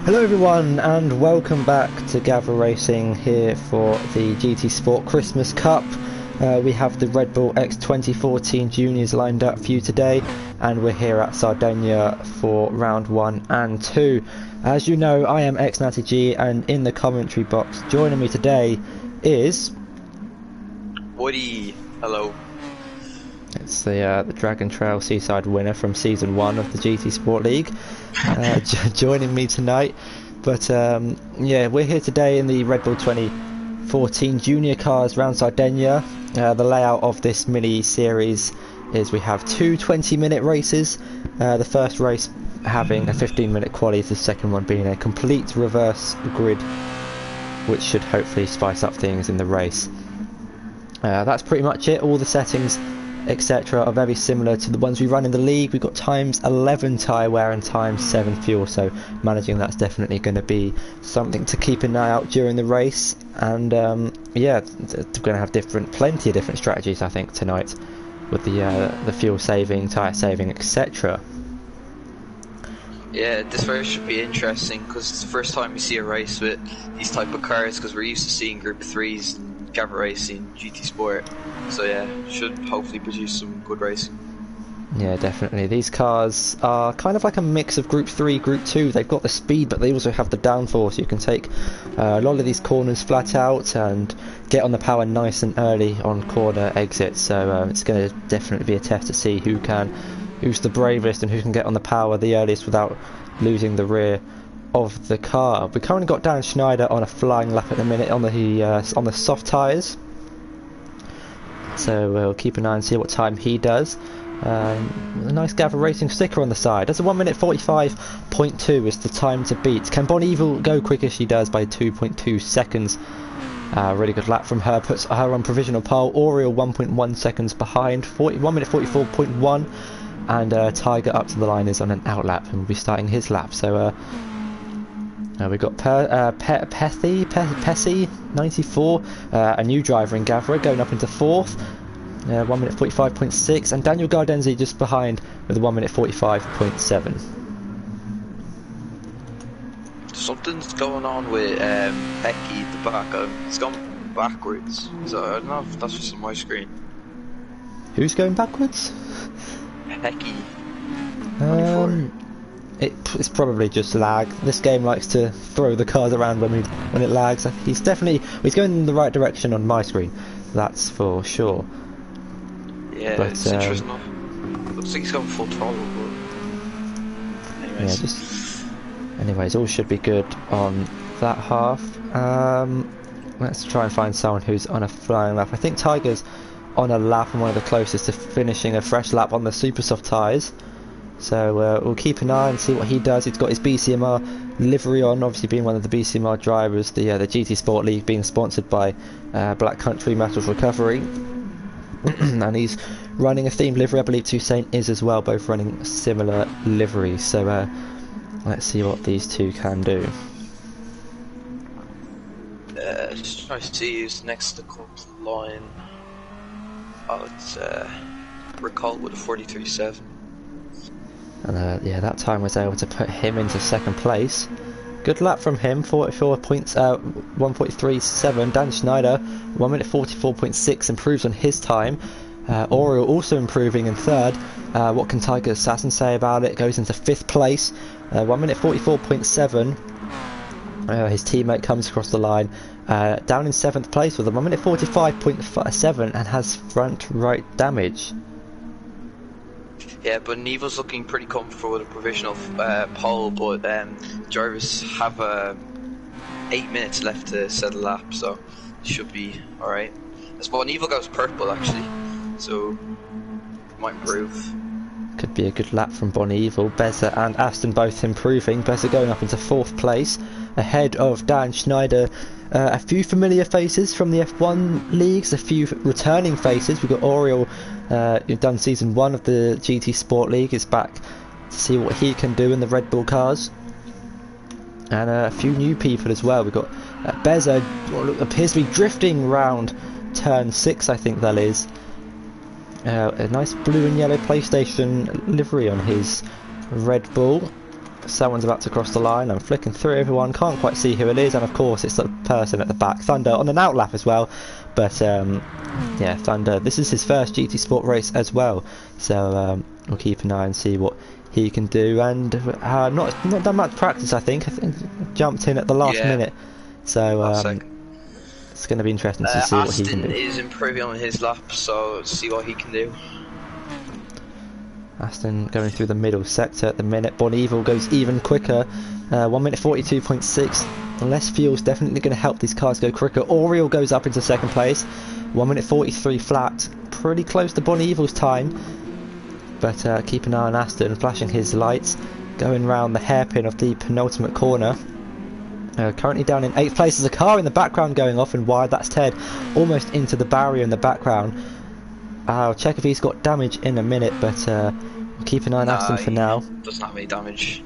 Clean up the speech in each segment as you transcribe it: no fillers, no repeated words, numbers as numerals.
Hello everyone and welcome back to Gavra Racing here for the GT Sport Christmas Cup. We have the Red Bull X2014 Juniors lined up for you today, and we're here at Sardegna for round 1 and 2. As you know, I am X90G, and in the commentary box joining me today is... Woody. Hello. It's the Dragon Trail Seaside winner from Season 1 of the GT Sport League joining me tonight. But yeah, we're here today in the Red Bull 2014 Junior cars round Sardegna. The layout of this mini-series is we have two 20-minute races. The first race having a 15-minute quali, the second one being a complete reverse grid, which should hopefully spice up things in the race. That's pretty much it. All the settings etc. are very similar to the ones we run in the league. We've got times 11 tyre wear and times 7 fuel, so managing that's definitely going to be something to keep an eye out during the race. And yeah, we're going to have plenty of different strategies, I think, tonight with the fuel saving, tyre saving, etc. Yeah, this race should be interesting because it's the first time we see a race with these type of cars, because we're used to seeing Group 3s and Gavra Racing, GT Sport. So yeah, should hopefully produce some good racing. Yeah, definitely. These cars are kind of like a mix of Group 3, Group 2. They've got the speed, but they also have the downforce. You can take a lot of these corners flat out and get on the power nice and early on corner exits. So it's going to definitely be a test to see who's the bravest and who can get on the power the earliest without losing the rear of the car. We currently got Dan Schneider on a flying lap at the minute on the soft tyres. So we'll keep an eye and see what time he does. A nice Gavra Racing sticker on the side. That's a 1 minute 45.2 is the time to beat. Can Bon Evil go quicker? She does by 2.2 seconds. Really good lap from her, puts her on provisional pole. Oriel 1.1 seconds behind, 1 minute 44.1, and Tiger up to the line is on an outlap and will be starting his lap. So we've got Pessy 94, a new driver in Gavra, going up into 4th, 1 minute 45.6, and Daniel Gardenzi just behind with a 1 minute 45.7. Something's going on with Becky at the back. It's gone backwards. So I don't know if that's just on my screen. Who's going backwards? Becky. 24. It's probably just lag. This game likes to throw the cars around when it lags. He's going in the right direction on my screen, that's for sure. Yeah, but, it's interesting enough. Looks like he's going full throttle, but anyways. Yeah, anyways, all should be good on that half. Let's try and find someone who's on a flying lap. I think Tiger's on a lap and one of the closest to finishing a fresh lap on the super soft tyres. So we'll keep an eye and see what he does. He's got his BCMR livery on, obviously being one of the BCMR drivers. The GT Sport League being sponsored by Black Country Metals Recovery. And he's running a themed livery. I believe Toussaint is as well, both running similar liveries. So let's see what these two can do. Just trying to see who's next to the line. Oh, it's Recall with a 43.7. And yeah, that time was able to put him into second place. Good lap from him, 1:43.7. Dan Schneider, 1 minute 44.6, improves on his time. Oriel also improving in third. What can Tiger Assassin say about it? Goes into 5th place, 1 minute 44.7. His teammate comes across the line, down in 7th place with a 1 minute 45.7 and has front right damage. Yeah, but Nevo's looking pretty comfortable with a provisional pole, but drivers have 8 minutes left to set a lap, so it should be alright. But Nevo goes purple actually, so might improve. Could be a good lap from Bon Evil. Beza and Aston both improving. Beza going up into 4th place, ahead of Dan Schneider. A few familiar faces from the F1 leagues, a few returning faces. We've got Oriel, who's done season 1 of the GT Sport League, is back to see what he can do in the Red Bull cars. And a few new people as well. We've got Beza, appears to be drifting round turn 6, I think that is. A nice blue and yellow PlayStation livery on his Red Bull. someone's about to cross the line. I'm flicking through everyone, can't quite see who it is, and of course it's the person at the back, Thunder, on an outlap as well. But yeah, Thunder, this is his first GT Sport race as well, so we'll keep an eye and see what he can do. And not done much practice, I think jumped in at the last minute, so it's going to be interesting to see what he can do. Aston is improving on his lap, so see what he can do. Aston going through the middle sector at the minute. Bon Evil goes even quicker, 1 minute 42.6. Less fuel's definitely going to help these cars go quicker. Oriel goes up into second place, 1 minute 43 flat, pretty close to Bon Evil's time. But keep an eye on Aston, flashing his lights, going round the hairpin of the penultimate corner. Currently down in 8th place. There's a car in the background going off and wide. That's Ted, almost into the barrier in the background. I'll check if he's got damage in a minute, but we'll keep an eye on Aston for now. Doesn't have any damage.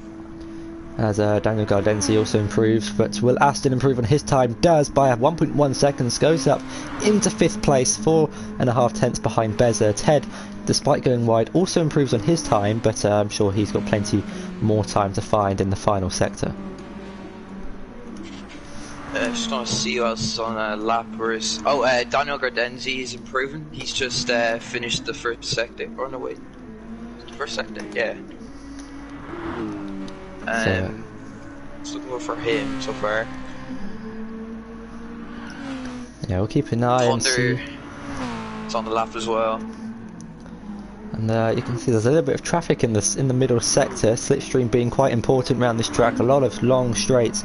As Daniel Gardenzi also improves, but will Aston improve on his time? Does, by 1.1 seconds, goes up into 5th place, 4.5 tenths behind Beza. Ted, despite going wide, also improves on his time, but I'm sure he's got plenty more time to find in the final sector. Just want to see who else is on a lap. Daniel Gardenzi is improving. He's just finished the first sector. Oh no, wait. First sector, yeah. It's looking good for him so far. Yeah, we'll keep an eye and see. It's on the lap as well. And you can see there's a little bit of traffic in the middle sector. Slipstream being quite important around this track. A lot of long straights.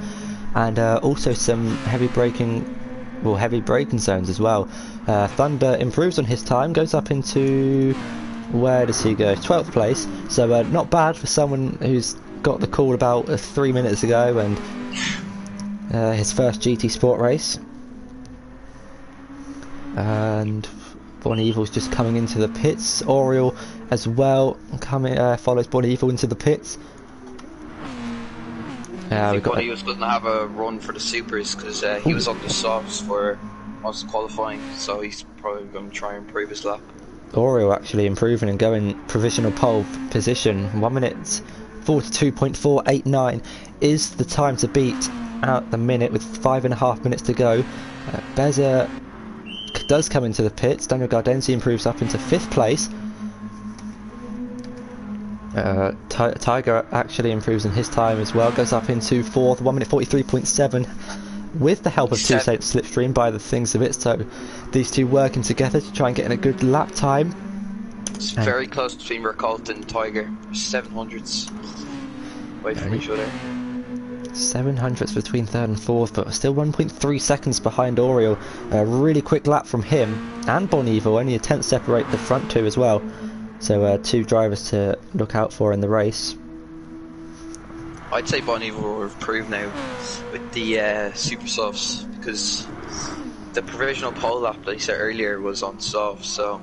And also some heavy braking zones as well. Thunder improves on his time, goes up into, where does he go? 12th place. So not bad for someone who's got the call about 3 minutes ago, and his first GT Sport race. And Bon Evil's just coming into the pits. Oriel as well follows Bon Evil into the pits. I think he was going to have a run for the Supers because he was on the softs for most qualifying, so he's probably going to try and improve his lap. Oriel actually improving and going provisional pole position. 1 minute 42.489 is the time to beat at the minute with 5.5 minutes to go. Beza does come into the pits. Daniel Gardenzi improves up into 5th place. Tiger actually improves in his time as well, goes up into 4th, 1 minute 43.7 with the help of 2 Slipstream by the things of it, so these two working together to try and get in a good lap time. It's very close between Racolt and Tiger, 700ths away from each other. 700ths between 3rd and 4th, but still 1.3 seconds behind Oriel. A really quick lap from him and Bon Evil, only a tenth separate the front two as well. So 2 drivers to look out for in the race. I'd say Bon Evil will improve now with the super softs, because the provisional pole lap that I said earlier was on soft, so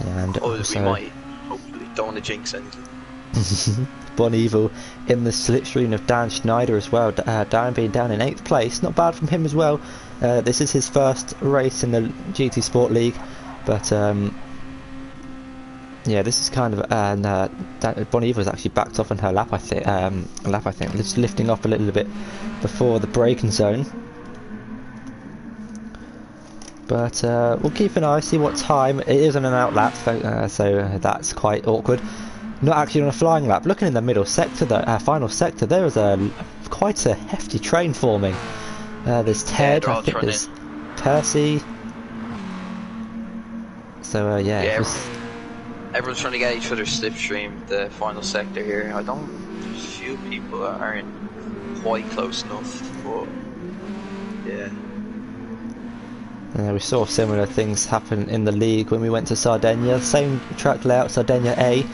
and we might hopefully don't want to jinx anything. Bon Evil in the slipstream of Dan Schneider as well. Dan being down in 8th place, not bad from him as well. This is his first race in the GT Sport League, but yeah, this is kind of Bon Evil is actually backed off on her lap. I think just lifting off a little bit before the braking zone. But we'll keep an eye, see what time it is on an out lap. So that's quite awkward. Not actually on a flying lap. Looking in the middle sector, the final sector, there is quite a hefty train forming. There's Ted, I think there's Percy. So yeah. Everyone's trying to get each other's slipstream, the final sector here. There's a few people that aren't quite close enough, but yeah. We saw similar things happen in the league when we went to Sardegna. Same track layout, Sardegna A.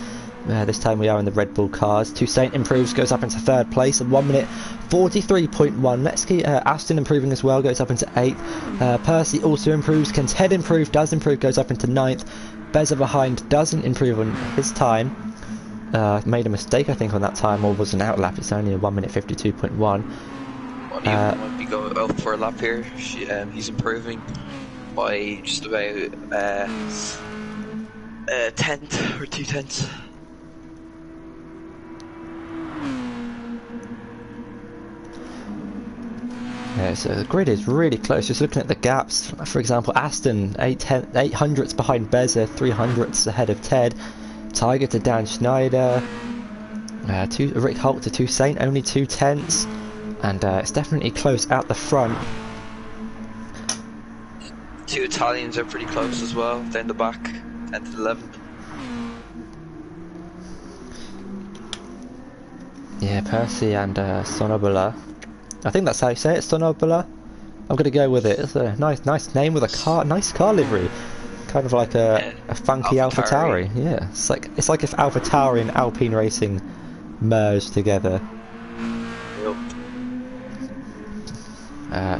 This time we are in the Red Bull cars. Toussaint improves, goes up into 3rd place at 1 minute 43.1. Let's keep Aston improving as well, goes up into 8th. Percy also improves. Can Ted improve? Does improve, goes up into 9th. Beza behind doesn't improve on his time. Made a mistake, I think, on that time, or was an out lap. It's only a 1 minute 52.1. Might be going out for a lap here. He's improving by just about a tenth or 2 tenths. Yeah, so the grid is really close. Just looking at the gaps, for example, Aston 800ths behind Beza, 300ths ahead of Ted. Tiger to Dan Schneider, Rick Holt to Toussaint, only 2/10ths, and it's definitely close out the front. Two Italians are pretty close as well, down the back, 10th to 11th. Yeah, Percy and Sonobola. I think that's how you say it, Sonobola. I'm gonna go with it. It's a nice name with a nice car livery. Kind of like a funky AlphaTauri. Yeah, it's like if AlphaTauri and Alpine Racing merged together. Yep.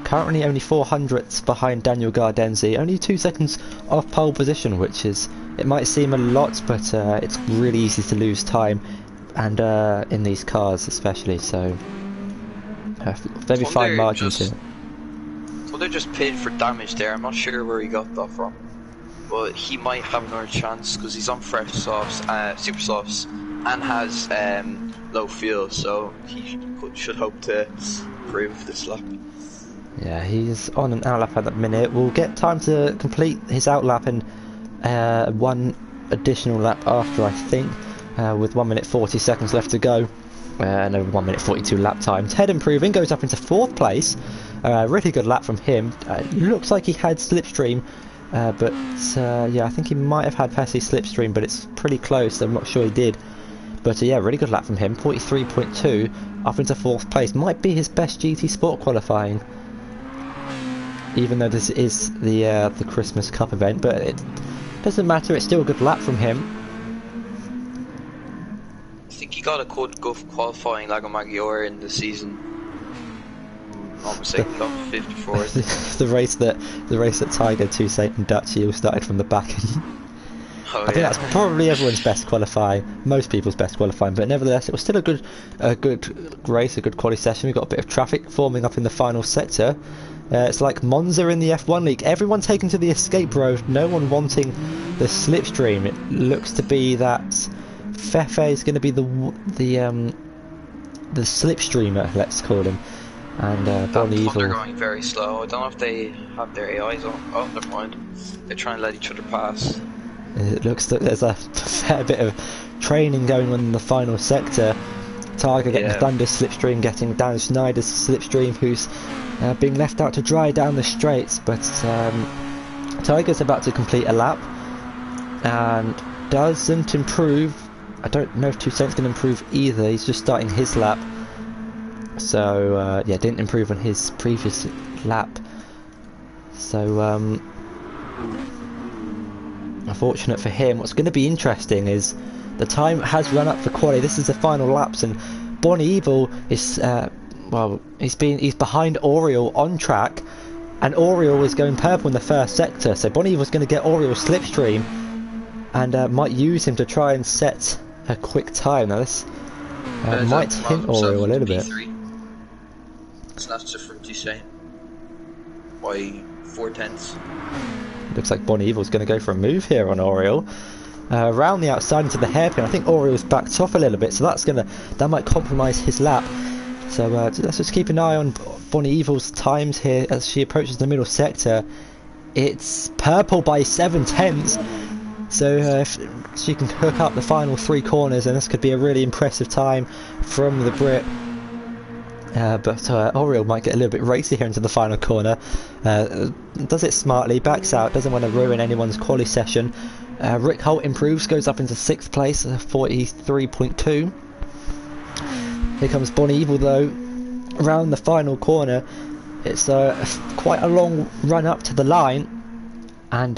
Currently only 400ths behind Daniel Gardenzi, only 2 seconds off pole position, which is, it might seem a lot, but it's really easy to lose time, and in these cars especially. So very fine margin to it. Well, they're just paid for damage there. I'm not sure where he got that from. But he might have another chance because he's on fresh softs, super softs, and has low fuel, so he should hope to improve this lap. Yeah, he's on an outlap at the minute. We'll get time to complete his outlap and one additional lap after, I think, with 1 minute 40 seconds left to go. No, 1 minute 42 lap time. Ted improving, goes up into 4th place. Really good lap from him. Looks like he had slipstream. But yeah, I think he might have had Percy slipstream, but it's pretty close. I'm not sure he did. But yeah, really good lap from him. 43.2 up into 4th place. Might be his best GT Sport qualifying, even though this is the Christmas Cup event. But it doesn't matter. It's still a good lap from him. I think he got a good qualifying Lago Maggiore in the season. Not mistaken, got 54th. the race that Tiger, Toussaint and Dutchy all started from the back. I think that's probably everyone's best qualifying, most people's best qualifying, but nevertheless it was still a good race, a good quali session. We got a bit of traffic forming up in the final sector. It's like Monza in the F1 league. Everyone taken to the escape road, no one wanting the slipstream. It looks to be that Fefe is going to be the slipstreamer, let's call him. And Bonnie Evil. They're going very slow. I don't know if they have their AIs on. Oh, never mind. They're trying to let each other pass. It looks like there's a fair bit of training going on in the final sector. Tiger getting the Thunder slipstream, getting Dan Schneider's slipstream, who's being left out to dry down the straights. But Tiger's about to complete a lap and doesn't improve. I don't know if Toussaint's going to improve either. He's just starting his lap. So yeah, didn't improve on his previous lap. So unfortunate for him. What's going to be interesting is the time has run up for quali. This is the final laps, and Bonnie Evil is well, he's behind Oriole on track, and Oriole is going purple in the first sector. So Bonnie Evil's going to get Oriole's slipstream and might use him to try and set a quick time. Now this might hint Oriole a little bit. Snatched it from Toussaint by 4/10ths. Looks like Bonnie Evil's going to go for a move here on Oriole. Around the outside into the hairpin. I think Oriole's backed off a little bit, so that might compromise his lap. So let's just keep an eye on Bonnie Evil's times here as she approaches the middle sector. It's purple by 7/10ths. So if she can hook up the final 3 corners, and this could be a really impressive time from the Brit. But Oriole might get a little bit racy here into the final corner. Does it smartly, backs out, doesn't want to ruin anyone's quali session. Rick Holt improves, goes up into 6th place, 43.2. Here comes Bonnie Evil though, around the final corner. It's quite a long run up to the line, and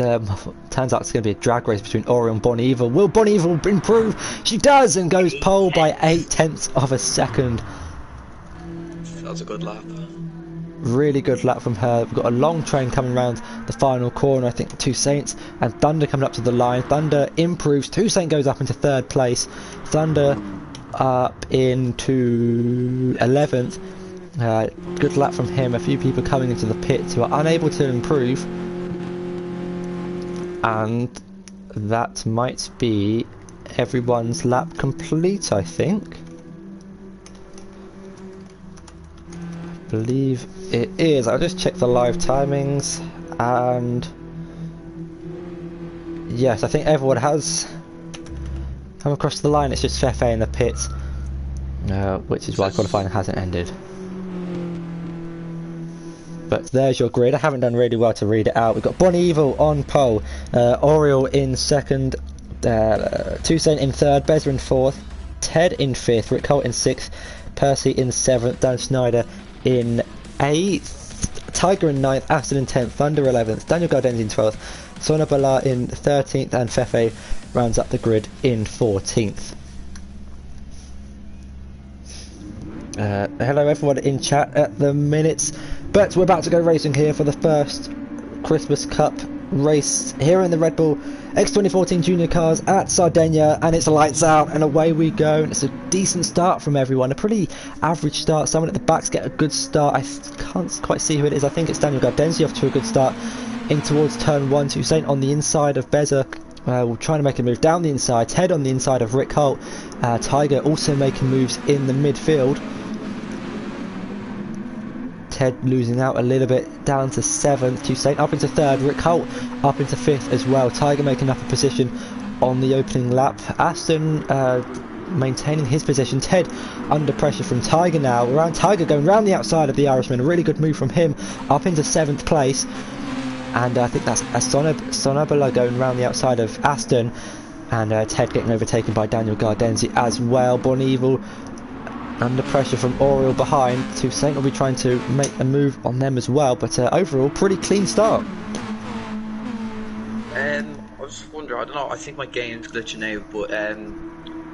turns out it's going to be a drag race between Oriole and Bonnie Evil. Will Bonnie Evil improve? She does, and goes pole by 0.8 of a second. That was a good lap. Really good lap from her. We've got a long train coming around the final corner. I think Toussaint and Thunder coming up to the line. Thunder improves. Toussaint goes up into 3rd place. Thunder up into 11th. Good lap from him. A few people coming into the pit who are unable to improve. And that might be everyone's lap complete, I think. believe it is. I'll just check the live timings, and yes, I think everyone has come across the line. It's just Fefe in the pits, which is why qualifying hasn't ended. But there's your grid. I haven't done really well to read it out. We've got Bonnie Evil on pole, Oriel in second, Toussaint in third, Bezza in fourth, Ted in fifth, Rick Holt in sixth, Percy in seventh, Dan Schneider in eighth, Tiger in ninth, Aston in 10th, Thunder 11th, Daniel Gardenzi in 12th, Sona Bala in 13th, and Fefe rounds up the grid in 14th. Hello everyone in chat at the minute, but we're about to go racing here for the first Christmas Cup race here in the Red Bull X2014 Junior cars at Sardegna, and it's lights out and away we go. And it's a decent start from everyone, a pretty average start. Someone at the backs get a good start. I can't quite see who it is. I think it's Daniel Gardenzi off to a good start in towards turn 1. Toussaint on the inside of Bezza, we're trying to make a move down the inside. Ted on the inside of Rick Holt. Tiger also making moves in the midfield. Ted losing out a little bit down to 7th, Toussaint up into 3rd, Rick Holt up into 5th as well. Tiger making up a position on the opening lap. Aston maintaining his position. Ted under pressure from Tiger now. Tiger going round the outside of the Irishman. A really good move from him up into 7th place. And I think that's Sonabala going round the outside of Aston. And Ted getting overtaken by Daniel Gardenzi as well. Born Evil under pressure from Oriel behind. Toussaint will be trying to make a move on them as well, but overall pretty clean start. I was wondering, I don't know, I think my game's glitching out, but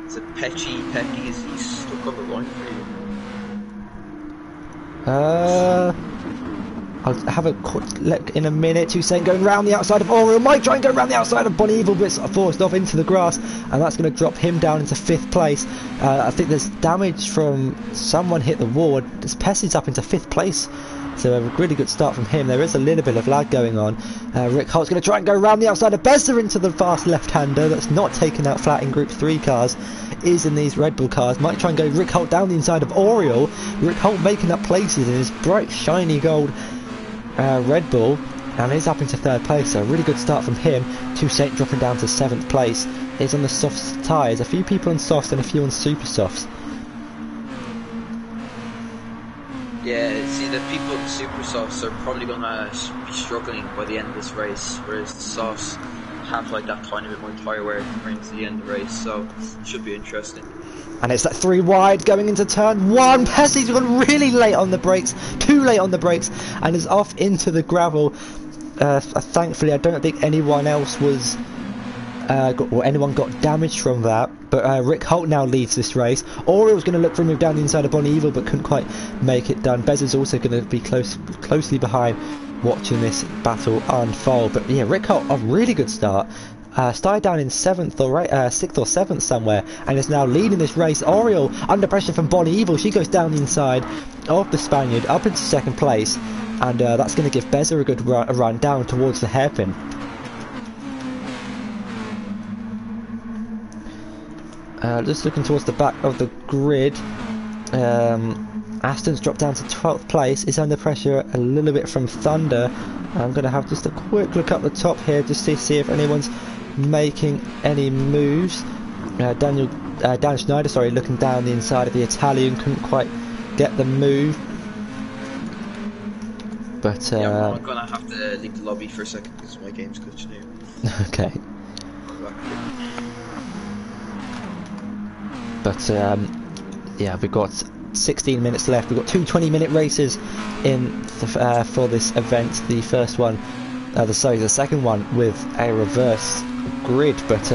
is it Pecky, is he stuck on the line for you? I'll have a quick look in a minute. Toussaint going round the outside of Oriel. Might try and go round the outside of Bonnie Evil, but it's forced off into the grass, and that's going to drop him down into 5th place. I think there's damage from someone hit the wall. Pessy's up into 5th place, so a really good start from him. There is a little bit of lag going on. Rick Holt's going to try and go round the outside of Bezza into the fast left-hander. That's not taken out flat in Group 3 cars. Is in these Red Bull cars. Might try and go Rick Holt down the inside of Oriel. Rick Holt making up places in his bright shiny gold Red Bull, and he's up into 3rd place, so a really good start from him. Toussaint dropping down to 7th place. Is on the soft tyres, a few people on softs and a few on super softs. Yeah, see, the people in the super softs are probably going to be struggling by the end of this race, whereas the softs have like that tiny bit more tyre wear going to the end of the race, so it should be interesting. And it's that 3 wide going into turn 1. Pessy's gone really late on the brakes, too late on the brakes, and is off into the gravel. Thankfully, I don't think anyone else was, anyone got damaged from that. But Rick Holt now leads this race. Oriel was going to look for a move down the inside of Bonnie Evil, but couldn't quite make it done. Bezza's also going to be closely behind, watching this battle unfold. But yeah, Rick Holt, a really good start. Started down in 7th or 6th or 7th somewhere, and is now leading this race. Oriel under pressure from Bonnie Evil. She goes down the inside of the Spaniard up into 2nd place, and that's going to give Bezza a good run down towards the hairpin. Just looking towards the back of the grid, Aston's dropped down to 12th place. Is under pressure a little bit from Thunder. I'm going to have just a quick look up the top here just to see if anyone's making any moves. Dan Schneider, sorry, looking down the inside of the Italian, couldn't quite get the move. But yeah, I'm gonna have to leave the lobby for a second because my game's glitching out. Okay. But yeah, we've got 16 minutes left. We've got 2 20-minute races in for this event. The first one, the second one with a reverse grid, but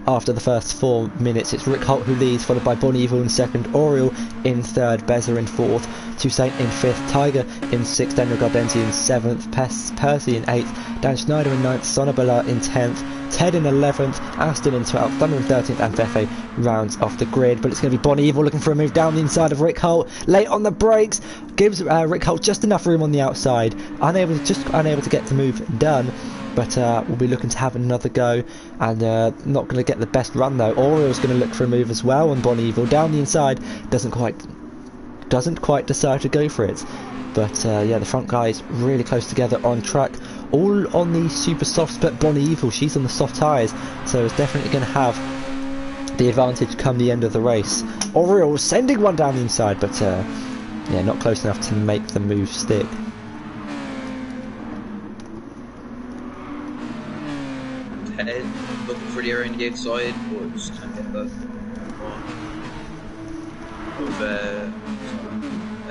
after the first 4 minutes it's Rick Holt who leads, followed by Bonnie Evil in 2nd, Oriel in 3rd, Bezza in 4th, Toussaint in 5th, Tiger in 6th, Daniel Gardenzi in 7th, Percy in 8th, Dan Schneider in 9th, Sonabala in 10th, Ted in 11th, Aston in 12th, Thunder in 13th, and Fefe rounds off the grid. But it's going to be Bonnie Evil looking for a move down the inside of Rick Holt, late on the brakes, gives Rick Holt just enough room on the outside, unable to get the move done. But we'll be looking to have another go, and not going to get the best run though. Oriel's going to look for a move as well on Bonnie Evil down the inside, doesn't quite doesn't quite decide to go for it. But yeah, the front guys really close together on track, all on the super soft, but Bonnie Evil, she's on the soft tyres, so it's definitely going to have the advantage come the end of the race. Oriole sending one down the inside, but yeah, not close enough to make the move stick. Head looking for the air on the outside, but just can't get that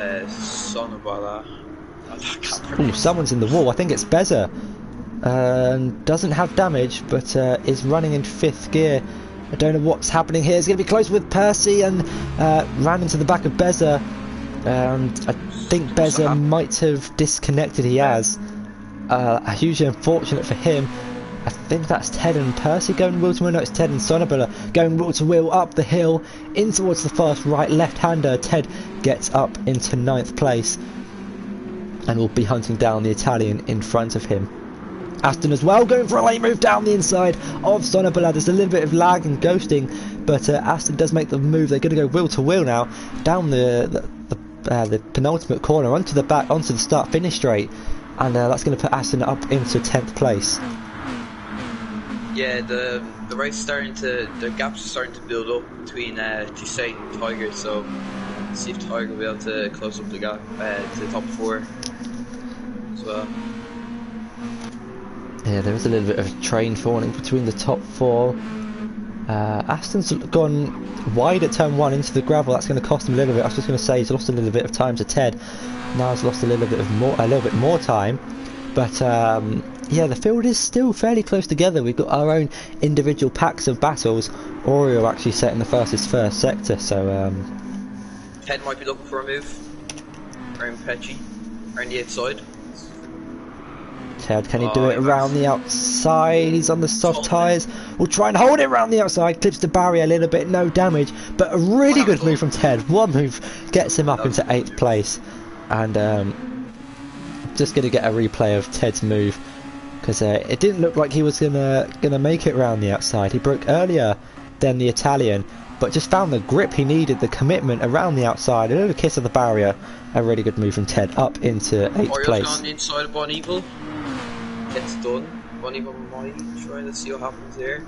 of Sonobala. Ooh, someone's in the wall. I think it's Beza. Doesn't have damage, but is running in 5th gear. I don't know what's happening here. It's going to be close with Percy, and ran into the back of Beza. I think Beza might have disconnected. He has. Hugely unfortunate for him. I think that's Ted and Percy going wheel to wheel. No, it's Ted and Sonobala going wheel to wheel up the hill in towards the fast right left-hander. Ted gets up into 9th place and will be hunting down the Italian in front of him. Aston as well going for a late move down the inside of Sonobala. There's a little bit of lag and ghosting, but Aston does make the move. They're going to go wheel to wheel now down the penultimate corner onto the back, onto the start-finish straight, and that's going to put Aston up into 10th place. Yeah, the race the gaps are starting to build up between Toussaint and Tiger, so let's see if Tiger will be able to close up the gap to the top 4 as well. Yeah, there is a little bit of train falling between the top 4. Aston's gone wide at turn 1 into the gravel. That's going to cost him a little bit. I was just going to say he's lost a little bit of time to Ted. Now he's lost a little bit more time, but yeah, the field is still fairly close together. We've got our own individual packs of battles. Oreo actually setting the fastest first sector, so Ted might be looking for a move around Pecci, around the outside. Ted, can he do it around the outside? He's on the soft tyres. We'll try and hold it around the outside. Clips the barrier a little bit, no damage, but a really good move from Ted. One move gets him up into 8th place, and just going to get a replay of Ted's move, because it didn't look like he was gonna make it around the outside. He broke earlier than the Italian, but just found the grip he needed, the commitment around the outside, a little kiss of the barrier. A really good move from Ted up into 8th place. On the inside of Bon Evil. Gets done. Bon Evil might try to see what happens here.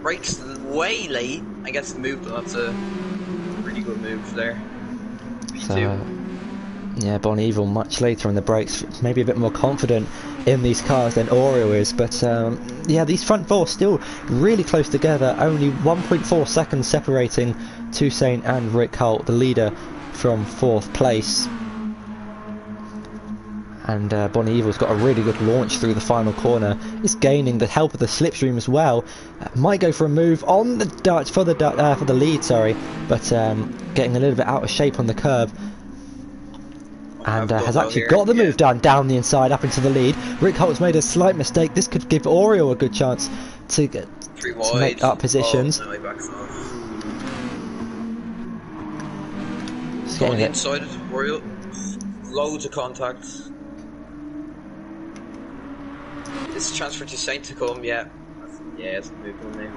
Breaks way late and gets moved. That's a really good move there. So, yeah, Bon Evil much later in the brakes, maybe a bit more confident in these cars than Oreo is, but yeah, these front 4 still really close together, only 1.4 seconds separating Toussaint and Rick Holt, the leader, from 4th place. And Bonnie Evil's got a really good launch through the final corner. Is gaining the help of the slipstream as well. Might go for a move on the Dutch for the lead, sorry, but getting a little bit out of shape on the curb. And has actually got the move done down the inside up into the lead. Rick Holt's made a slight mistake. This could give Oreo a good chance to make up positions. Oh, no, Just on the inside of Oreo. Loads of contacts. It's a chance for Toussaint to come, yeah. Yeah, it's a move on there.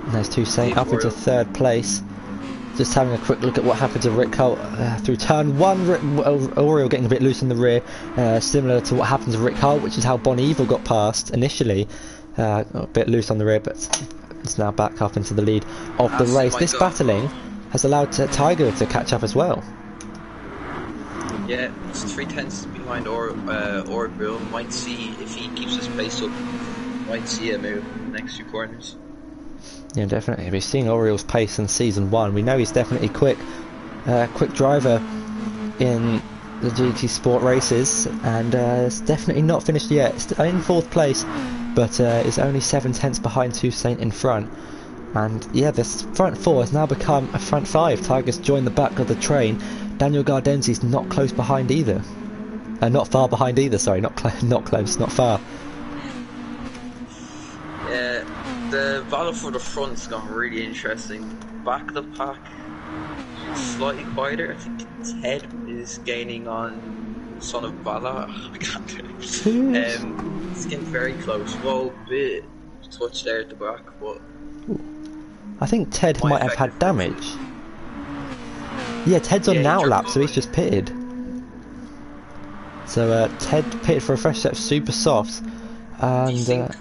And there's Toussaint up into 3rd place. Just having a quick look at what happened to Rick Holt through turn 1. Oreo getting a bit loose in the rear, similar to what happened to Rick Holt, which is how Bon Evil got past initially. A bit loose on the rear, but it's now back up into the lead of the race. This battling has allowed Tiger to catch up as well. Yeah, it's 3/10 behind Orville. Might see if he keeps his pace up. Might see a move in the next few corners. Yeah, definitely. We've seen Oriole's pace in season 1. We know he's definitely quick driver in the GT Sport races, and it's definitely not finished yet. It's in 4th place, but is only 7/10 behind Toussaint in front. And yeah, this front 4 has now become a front 5. Tiger's joined the back of the train. Daniel Gardenzi's not close behind either. Not far behind either, sorry, not close, not far. Yeah, the battle for the front's gone really interesting. Back of the pack, slightly quieter. I think Ted is gaining on Son of Bala. I can't do it. It's getting very close. Well, bit touch there at the back, but I think Ted might have had damage. Yeah, Ted's on Yeah, an he outlap, dropped so he's away. just pitted. So Ted pitted for a fresh set of super softs, Do you and think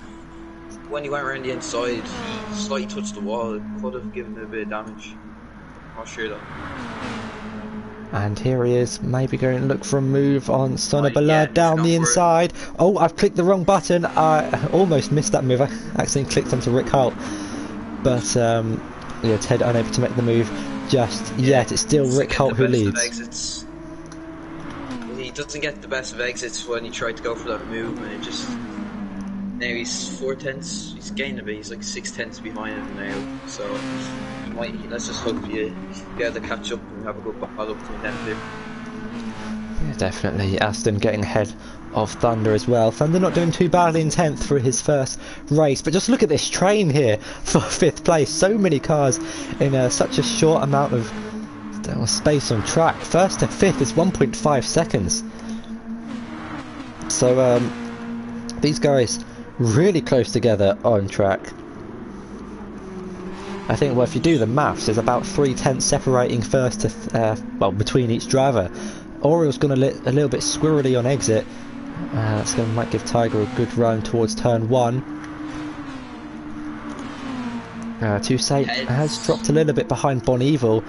when he went around the inside, he slightly touched the wall? It could have given him a bit of damage. Not sure though. here he is, maybe going to look for a move on Oh, yeah, Sonnenballard he's down gone the for it. inside. Oh, I've clicked the wrong button. I almost missed that move. I accidentally clicked onto Rick Holt, but yeah, Ted unable to make the move just yet. It's still Rick Holt who leads. He doesn't get the best of exits when he tried to go for that move, and it just. Now he's 4/10. He's gained a bit. He's like 6/10 behind him now. So he might. Let's just hope you get able to catch up and have a good battle between them two. Yeah, definitely. Aston getting ahead of Thunder as well. Thunder not doing too badly in 10th for his first race, but just look at this train here for 5th place. So many cars in such a short amount of space on track. First to 5th is 1.5 seconds. So these guys really close together on track. I think, well, if you do the maths, there's about 3/10 separating first to well, between each driver. Oriel's going to a little bit squirrely on exit. That's going to might give Tiger a good run towards turn 1. Toussaint has dropped a little bit behind Bon Evil,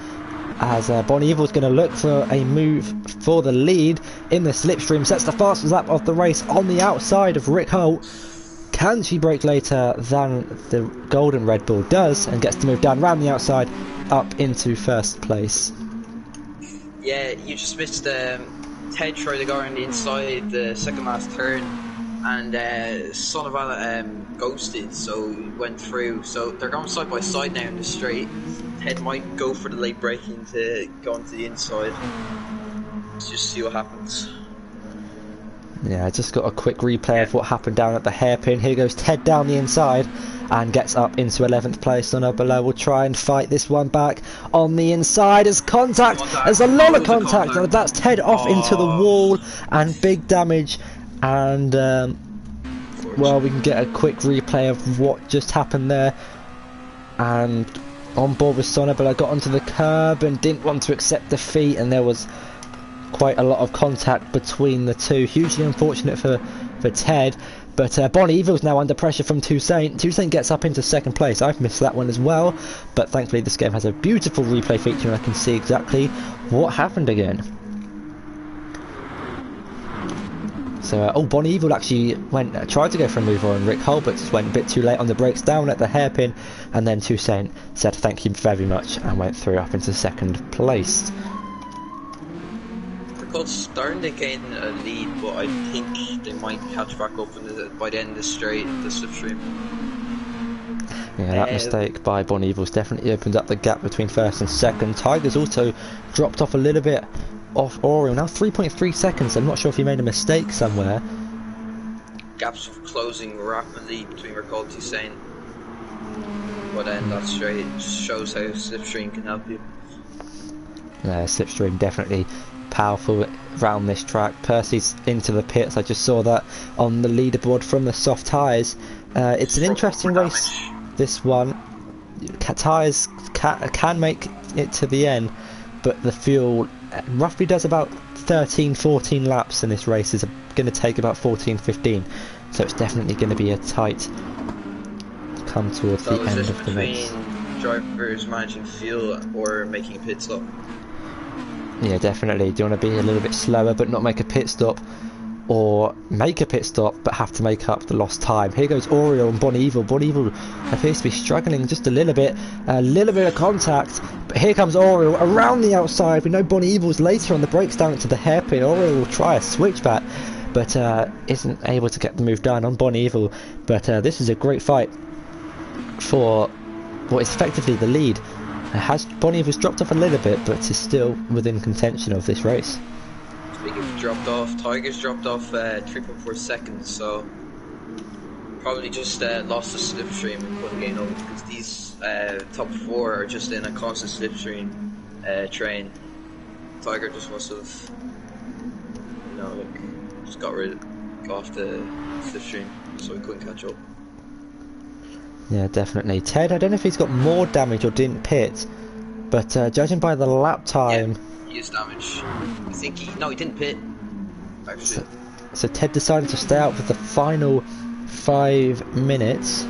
as Bon Evil's going to look for a move for the lead in the slipstream. Sets the fastest lap of the race on the outside of Rick Holt. Can she break later than the golden Red Bull does, and gets to move down around the outside up into first place. Yeah, you just missed Ted tried to go around the inside the second last turn, and Sonnenballard ghosted, so he went through. So they're going side by side now in the straight. Ted might go for the late braking to go onto the inside. Let's just see what happens. Yeah, I just got a quick replay of what happened down at the hairpin. Here goes Ted down the inside and gets up into 11th place. Sonnenballard will try and fight this one back on the inside. As contact, there's a lot of contact. That's Ted off into the wall and big damage. And well, we can get a quick replay of what just happened there. And on board with Sonnenballard got onto the curb and didn't want to accept defeat, and there was quite a lot of contact between the two. Hugely unfortunate for Ted, but Bon Evil's now under pressure from Toussaint. Toussaint gets up into 2nd place. I've missed that one as well, but thankfully this game has a beautiful replay feature and I can see exactly what happened again. So, oh, Bon Evil actually tried to go for a move on Rick Holt, but just went a bit too late on the brakes down at the hairpin, and then Toussaint said thank you very much and went through up into 2nd place. Starting to gain a lead, but I think they might catch back up by the end of the straight, the slipstream. Yeah, that mistake by Bon Evil's definitely opened up the gap between 1st and 2nd. Tiger's also dropped off a little bit off Oriel, now 3.3 seconds. I'm not sure if he made a mistake somewhere. Gaps of closing rapidly between Ricardo and Toussaint, but then that straight just shows how slipstream can help you. Yeah, slipstream definitely powerful around this track. Percy's into the pits. I just saw that on the leaderboard from the soft tyres. It's an interesting race, this one. Tyres can make it to the end, but the fuel roughly does about 13-14 laps, and this race is going to take about 14-15, so it's definitely going to be a tight come towards the end of the race. Drivers managing fuel or making a pit stop? Yeah, definitely. Do you want to be a little bit slower but not make a pit stop, or make a pit stop but have to make up the lost time? Here goes Oriel and Bon Evil. Bon Evil appears to be struggling just a little bit of contact, but here comes Oriel around the outside. We know Bon Evil's later on the brakes down into the hairpin. Oriel will try a switchback, but isn't able to get the move done on Bon Evil. But this is a great fight for what is effectively the lead. Bon Evil's dropped off a little bit, but is still within contention of this race. Speaking of dropped off, Tiger's dropped off 3.4 seconds, so probably just lost the slipstream and couldn't gain over, because these top 4 are just in a constant slipstream train. Tiger just must have, you know, like, just got off the slipstream, so he couldn't catch up. Yeah, definitely. Ted, I don't know if he's got more damage or didn't pit, But judging by the lap time... Yeah, he is damaged. I think he didn't pit. Actually. So Ted decided to stay out for the final 5 minutes.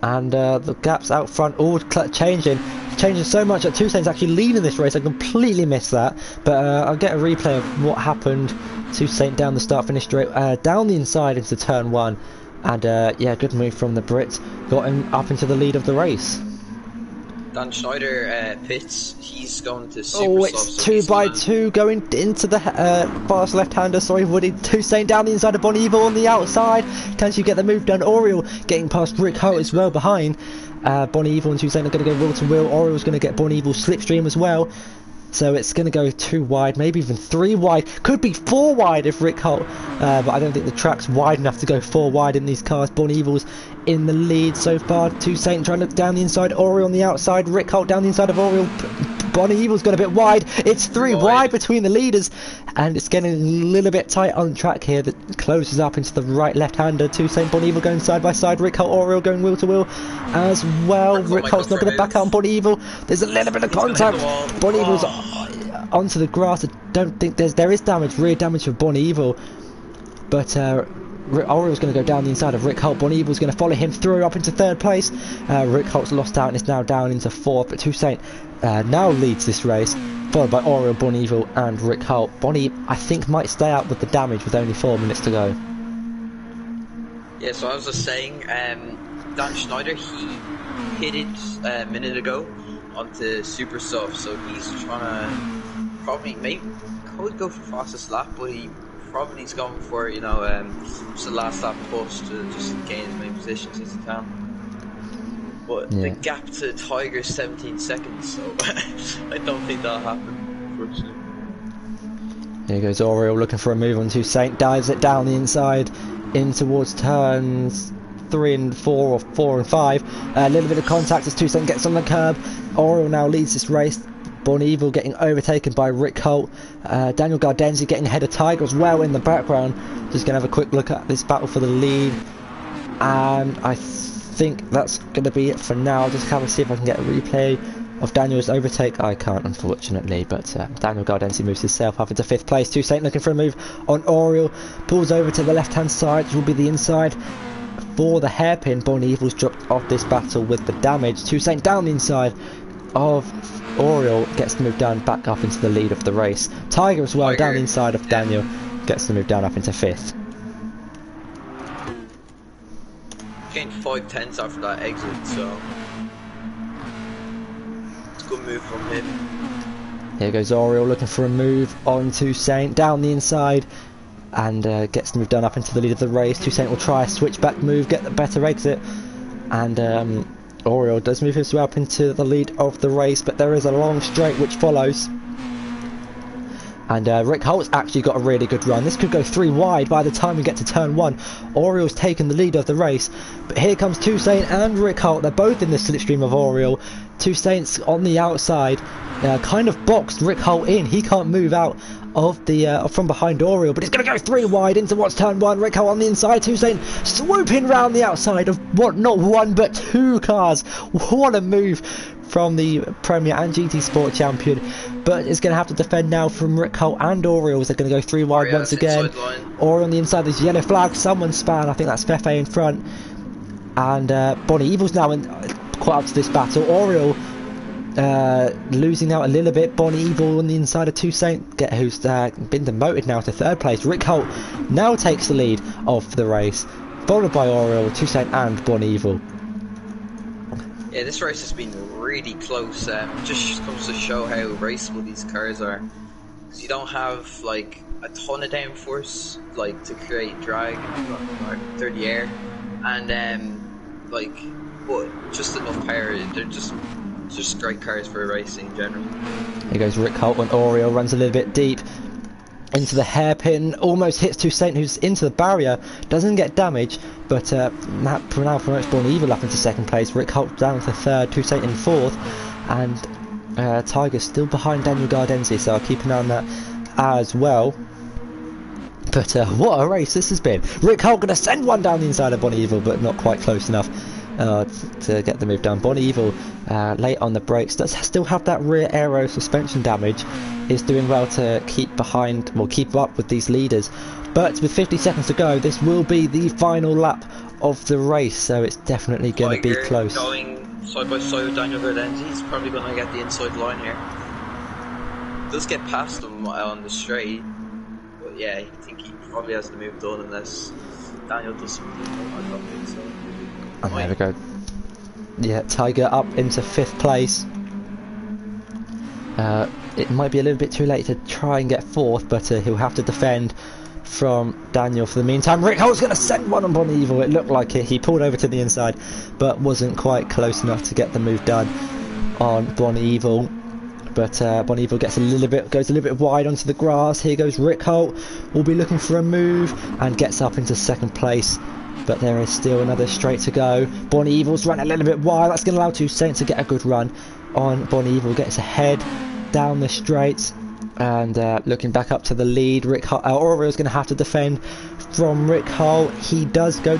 And the gaps out front all changing so much that Toussaint's actually leading this race. I completely missed that, but I'll get a replay of what happened. Toussaint down the start finish straight, down the inside into turn 1, and yeah, good move from the Brits, got him up into the lead of the race. Dan Schneider pits, he's going to super Oh, it's soft, 2 by 2 going into the fast left-hander, sorry Woody. Toussaint down the inside of Bonivo on the outside. Can she get the move done? Oriel getting past Rick Holt as well behind. Bonivo and Toussaint are going to go wheel to wheel. Oriel's going to get Bonivo's slipstream as well. So it's going to go 2 wide, maybe even 3 wide. Could be 4 wide if Rick Holt. But I don't think the track's wide enough to go 4 wide in these cars. Bonivo's in the lead so far. Toussaint trying to look down the inside. Oriel on the outside. Rick Holt down the inside of Oriel. Bonivo's got a bit wide. It's 3 wide between the leaders. And it's getting a little bit tight on the track here. That closes up into the right left-hander. Toussaint, Bonivo going side by side. Rick Holt, Oriel going wheel to wheel as well. Rick Holt's not going to back out on Bonivo. There's a little bit of contact. Bonivo's onto the grass. I don't think there is damage, rear damage for Bonivo. But Oriel's going to go down the inside of Rick Holt. Bonivo's going to follow him through up into 3rd place. Rick Holt's lost out and is now down into 4th. But Toussaint now leads this race, followed by Oriel, Bonivo and Rick Holt. Bonnie, I think, might stay out with the damage with only 4 minutes to go. Yeah, so I was just saying, Dan Schneider, he pitted a minute ago onto super soft, so he's trying to maybe could go for fastest lap, but he probably is going for, you know, just the last lap push to just gain as many positions as he can. But the gap to Tiger is 17 seconds, so I don't think that'll happen, unfortunately. Here goes Oriel looking for a move on Toussaint, dives it down the inside in towards turns 3 and 4 or 4 and 5. A little bit of contact as Toussaint gets on the curb. Oriel now leads this race. Bonivo getting overtaken by Rick Holt. Daniel Gardenzi getting ahead of Tiger as well in the background. Just going to have a quick look at this battle for the lead. And I think that's going to be it for now. Just have a see if I can get a replay of Daniel's overtake. I can't, unfortunately, but Daniel Gardenzi moves himself up into 5th place. Toussaint looking for a move on Oriel. Pulls over to the left-hand side, which will be the inside. For the hairpin, Bonivo's dropped off this battle with the damage. Toussaint down the inside of Oriel, gets the move down back up into the lead of the race. Tiger as well, down the inside of Daniel, gets the move down up into 5th. Gained 5 tenths after that exit, so it's a good move from him. Here goes Oriel looking for a move on Toussaint, down the inside, and gets the move done up into the lead of the race. Toussaint will try a switchback move, get the better exit, and Oriel does move his way up into the lead of the race, but there is a long straight which follows. And Rick Holt's actually got a really good run. This could go 3 wide by the time we get to turn 1. Oriel's taken the lead of the race, but here comes Toussaint and Rick Holt. They're both in the slipstream of Oriel. Toussaint's on the outside, kind of boxed Rick Holt in. He can't move out of the from behind Oriel, but it's going to go 3 wide into what's turn 1. Rick Holt on the inside. Toussaint swooping round the outside of what, not 1 but 2 cars. What a move from the Premier and GT Sport champion, but it's going to have to defend now from Rick Holt and Oriel. They're going to go 3 wide once again. Oriel on the inside, there's yellow flag, someone span, I think that's Fefe in front, and Bonivo's now quite up to this battle. Oriel losing out a little bit. Bonivo on the inside of Toussaint, who's been demoted now to 3rd place. Rick Holt now takes the lead of the race, followed by Oriel, Toussaint and Bonivo. Yeah, this race has been really close. Just comes to show how raceable these cars are. Because you don't have like a ton of downforce, like to create drag through the air, and like, but just enough power. They're just great cars for racing in general. Here goes Rick Holt and Oriel, runs a little bit deep into the hairpin, almost hits Toussaint, who's into the barrier, doesn't get damage, but now promotes Bonivo up into 2nd place. Rick Holt down to 3rd, Toussaint in 4th, and Tiger's still behind Daniel Gardenzi, so I'll keep an eye on that as well. But what a race this has been. Rick Holt going to send one down the inside of Bonivo, but not quite close enough. to get the move done. Bon Evil, late on the brakes, does still have that rear aero suspension damage, is doing well to keep behind, well, keep up with these leaders. But with 50 seconds to go, this will be the final lap of the race, so it's definitely going to be close. Going side by side with Daniel Verdenzi, he's probably going to get the inside line here. Does get past him on the straight, but yeah, I think he probably has the move done unless Daniel does something. I don't think so. And there we go. Yeah, Tiger up into 5th place. It might be a little bit too late to try and get 4th, but he'll have to defend from Daniel for the meantime. Rick Holt's going to send one on Bon Evil. It looked like it. He pulled over to the inside, but wasn't quite close enough to get the move done on Bon Evil. But Bon Evil goes a little bit wide onto the grass. Here goes Rick Holt. Will be looking for a move and gets up into 2nd place. But there is still another straight to go. Bon Evil's run a little bit wide. That's going to allow Toussaint to get a good run on Bon Evil. Gets ahead down the straight. And looking back up to the lead, Rick Holt, Oriel's going to have to defend from Rick Holt. He does go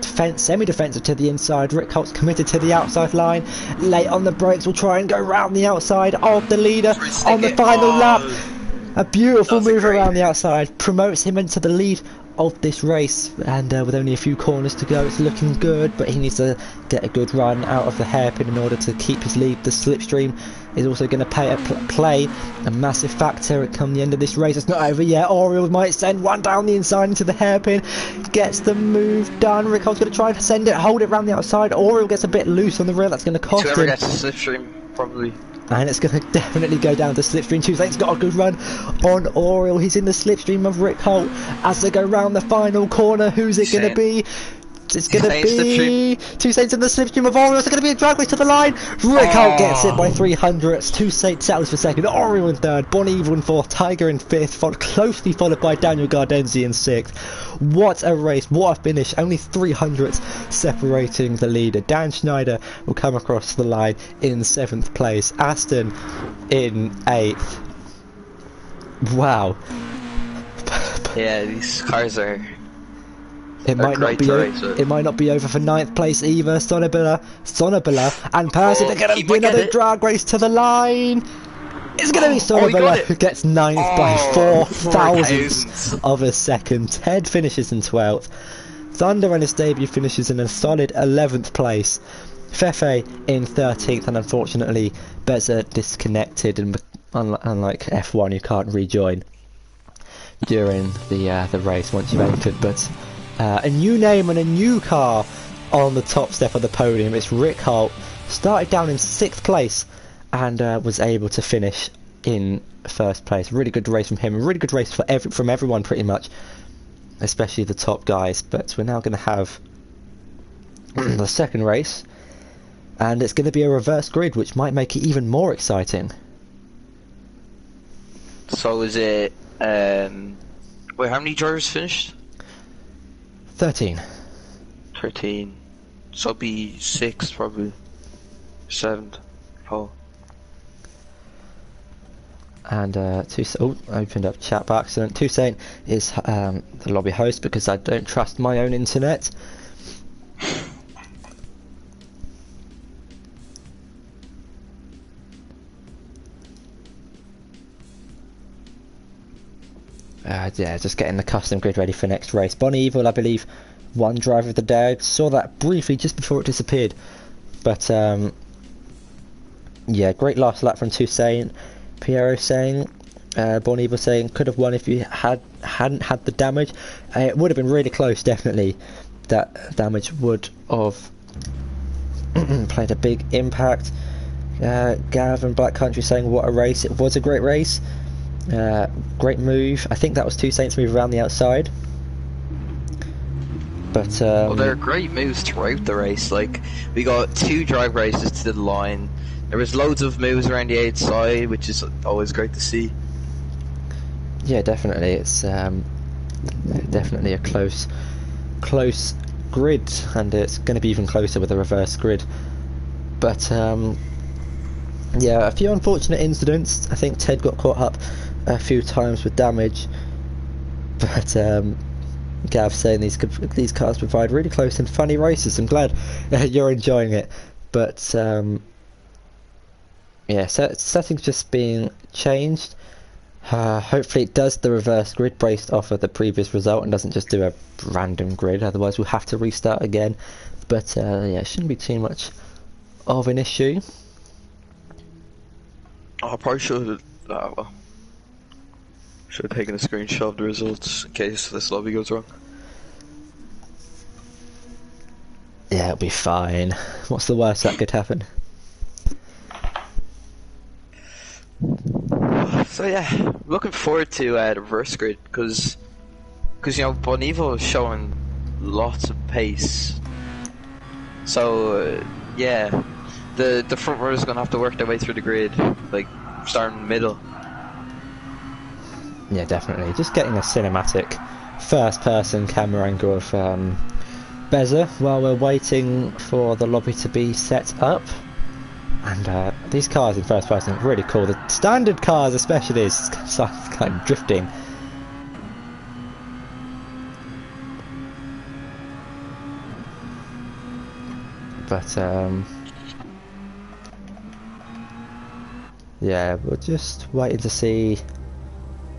semi-defensive to the inside. Rick Holt's committed to the outside line. Late on the brakes, will try and go round the outside of the leader on the final lap. A beautiful move around the outside, promotes him into the lead of this race, and with only a few corners to go, it's looking good, but he needs to get a good run out of the hairpin in order to keep his lead. The slipstream is also going to play a massive factor come the end of this race. It's not over yet. Oriel might send one down the inside into the hairpin, gets the move done. Rick Holt's going to try and send it, hold it around the outside. Oriel gets a bit loose on the rail. That's going to cost him. Whoever gets the slipstream, probably. And it's going to definitely go down to slipstream. Toussaint's got a good run on Oriel. He's in the slipstream of Rick Holt as they go round the final corner. Who's it going to be? It's going to be Toussaint's in the slipstream of Oriel. It's going to be a drag race to the line. Rick Holt gets it by 300ths. Toussaint settles for 2nd. Oriel in 3rd. Bon Evil in 4th. Tiger in 5th. Closely followed by Daniel Gardenzi in 6th. What a race. What a finish. Only 300ths separating the leader. Dan Schneider will come across the line in 7th place. Aston in 8th. Wow. Yeah, these cars are... It might not be over for 9th place either. Sonnabilla and Percy. They're going to be another drag race to the line. It's going to be Sonnabilla who gets 9th by 4 thousandths of a second. Ted finishes in 12th. Thunder on his debut finishes in a solid 11th place. Fefe in 13th, and unfortunately Beza disconnected, and unlike F1 you can't rejoin during the race once you've entered. But a new name and a new car on the top step of the podium. It's Rick Holt. Started down in 6th place and was able to finish in 1st place. Really good race from him. A really good race from everyone pretty much, especially the top guys. But we're now going to have the 2nd race, and it's going to be a reverse grid, which might make it even more exciting. So is it... wait, how many drivers finished? 13. 13. So it'll be 6 probably. 7th. Oh. And opened up chat by accident. Toussaint is the lobby host because I don't trust my own internet. Yeah, just getting the custom grid ready for next race. Bon Evil, I believe, one driver of the day. I saw that briefly just before it disappeared. But yeah, great last lap from Toussaint. Piero saying, Bon Evil saying, could have won if you hadn't had the damage. It would have been really close, definitely. That damage would have played a big impact. Gav and Black Country saying, what a race. It was a great race. Great move. I think that was Toussaint's move around the outside. But well, they're great moves throughout the race. Like, we got 2 drag races to the line. There was loads of moves around the outside, which is always great to see. Yeah, definitely. It's definitely a close grid, and it's going to be even closer with a reverse grid. But yeah, a few unfortunate incidents. I think Ted got caught up a few times with damage, but Gav saying these cars provide really close and funny races. I'm glad you're enjoying it. But yeah, so settings just being changed. Hopefully it does the reverse grid based off of the previous result and doesn't just do a random grid, otherwise we'll have to restart again. But yeah, it shouldn't be too much of an issue. Oh, I probably should have. Well, should have taken a screenshot of the results in case this lobby goes wrong. Yeah, it'll be fine. What's the worst that could happen? So yeah, looking forward to the reverse grid because you know Bonivo is showing lots of pace. So yeah, the front runners are gonna have to work their way through the grid, like starting in the middle. Yeah, definitely. Just getting a cinematic first-person camera angle of Beza while we're waiting for the lobby to be set up. And these cars in first person are really cool. The standard cars especially is kind of drifting. But yeah, we're just waiting to see.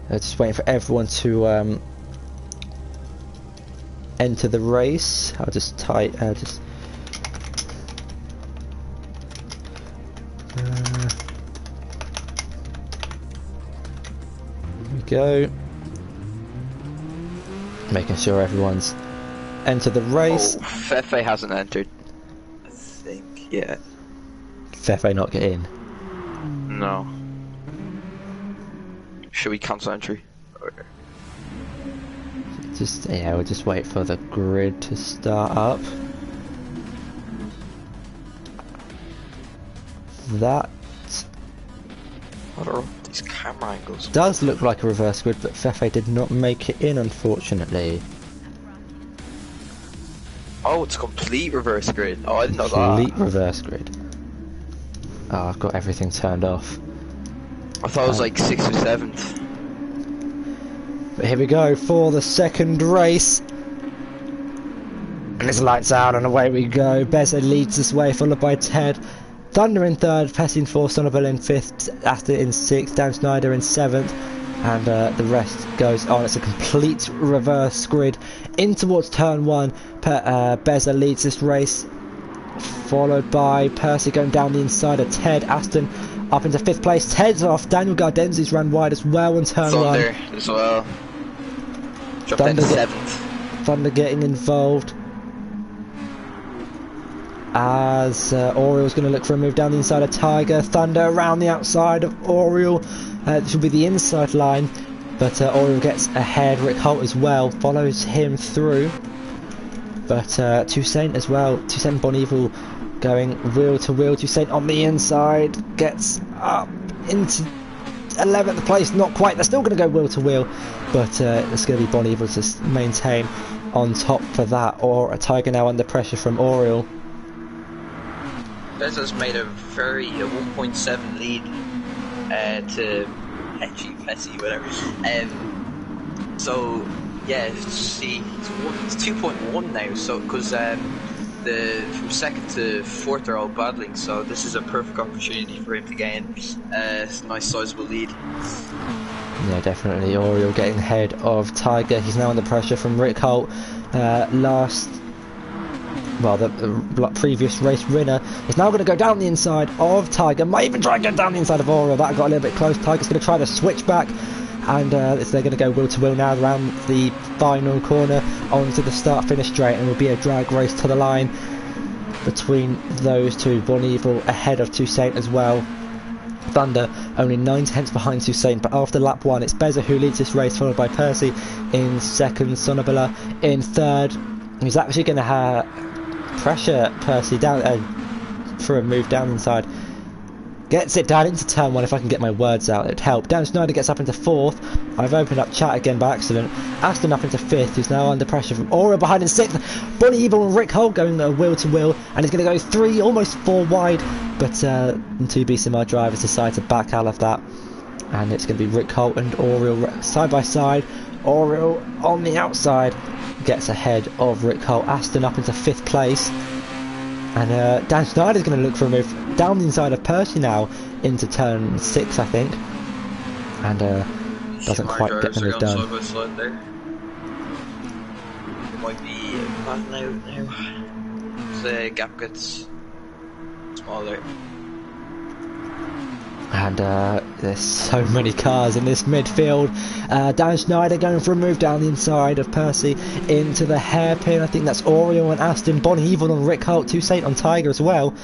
Just waiting for everyone to enter the race. I'll just just. Here we go. Making sure everyone's entered the race. Oh, Fefe hasn't entered. I think, yeah. Fefe not get in. No. Should we cancel entry? Or... Just yeah, we'll just wait for the grid to start up. That what are all these camera angles? Does look like a reverse grid, but Fefe did not make it in, unfortunately. Oh, it's a complete reverse grid. Oh, I didn't know that. Complete reverse grid. Oh, I've got everything turned off. I thought it was like 6th or 7th. But here we go for the second race. And it's lights out and away we go. Beza leads this way, followed by Ted. Thunder in third, Pessi in fourth, Sonnerbell in fifth, Aston in sixth, Dan Schneider in seventh, and the rest goes on. It's a complete reverse grid in towards turn one. Beza leads this race, followed by Percy going down the inside of Ted. Aston up into fifth place. Ted's off. Daniel Gardenzi's ran wide as well on turn Thunder one. as well. Dropped down to seventh. Thunder getting involved. As Oriel's going to look for a move down the inside of Tiger. Thunder around the outside of Oriel. This will be the inside line, but Oriel gets ahead. Rick Holt as well follows him through. But Toussaint as well. Toussaint and Bonivo going wheel to wheel. Toussaint on the inside gets up into 11th place. Not quite. They're still going to go wheel to wheel, but it's going to be Bonivo to maintain on top for that. Or a Tiger now under pressure from Oriel. Beza's made a 1.7 lead to Pessi, whatever. So yeah, see, it's 2.1 now. So because from second to fourth are all battling, so this is a perfect opportunity for him to gain a nice sizable lead. Yeah, definitely. Oriel getting ahead of Tiger. He's now under pressure from Rick Holt. The previous race winner is now going to go down the inside of Tiger. Might even try and get down the inside of Oriel. That got a little bit close. Tiger's going to try to switch back, and they're going to go wheel to wheel now around the final corner onto the start-finish straight, and it will be a drag race to the line between those two. Bonivo ahead of Toussaint as well. Thunder only 9 tenths behind Toussaint, but after lap 1 it's Beza who leads this race, followed by Percy in second, Sonnabella in third. He's actually going to pressure Percy down for a move down inside. Gets it down into turn 1. If I can get my words out, it'd help. Dan Schneider gets up into 4th. I've opened up chat again by accident. Aston up into 5th, who's now under pressure from Oriel behind in 6th. Bonivo and Rick Holt going wheel to wheel, and he's going to go 3, almost 4 wide, but 2 BCMR drivers decide to back out of that, and it's going to be Rick Holt and Oriel side by side. Oriel on the outside gets ahead of Rick Holt. Aston up into 5th place. And Dan Schneider's going to look for a move down the inside of Percy now into turn 6, I think. And doesn't quite get the move done. Side by side there. It might be paddling out now. The gap gets smaller. And there's so many cars in this midfield. Dan Schneider going for a move down the inside of Percy into the hairpin. I think that's Oriole and Aston. Bon Evil on Rick Holt, Toussaint on Tiger as well.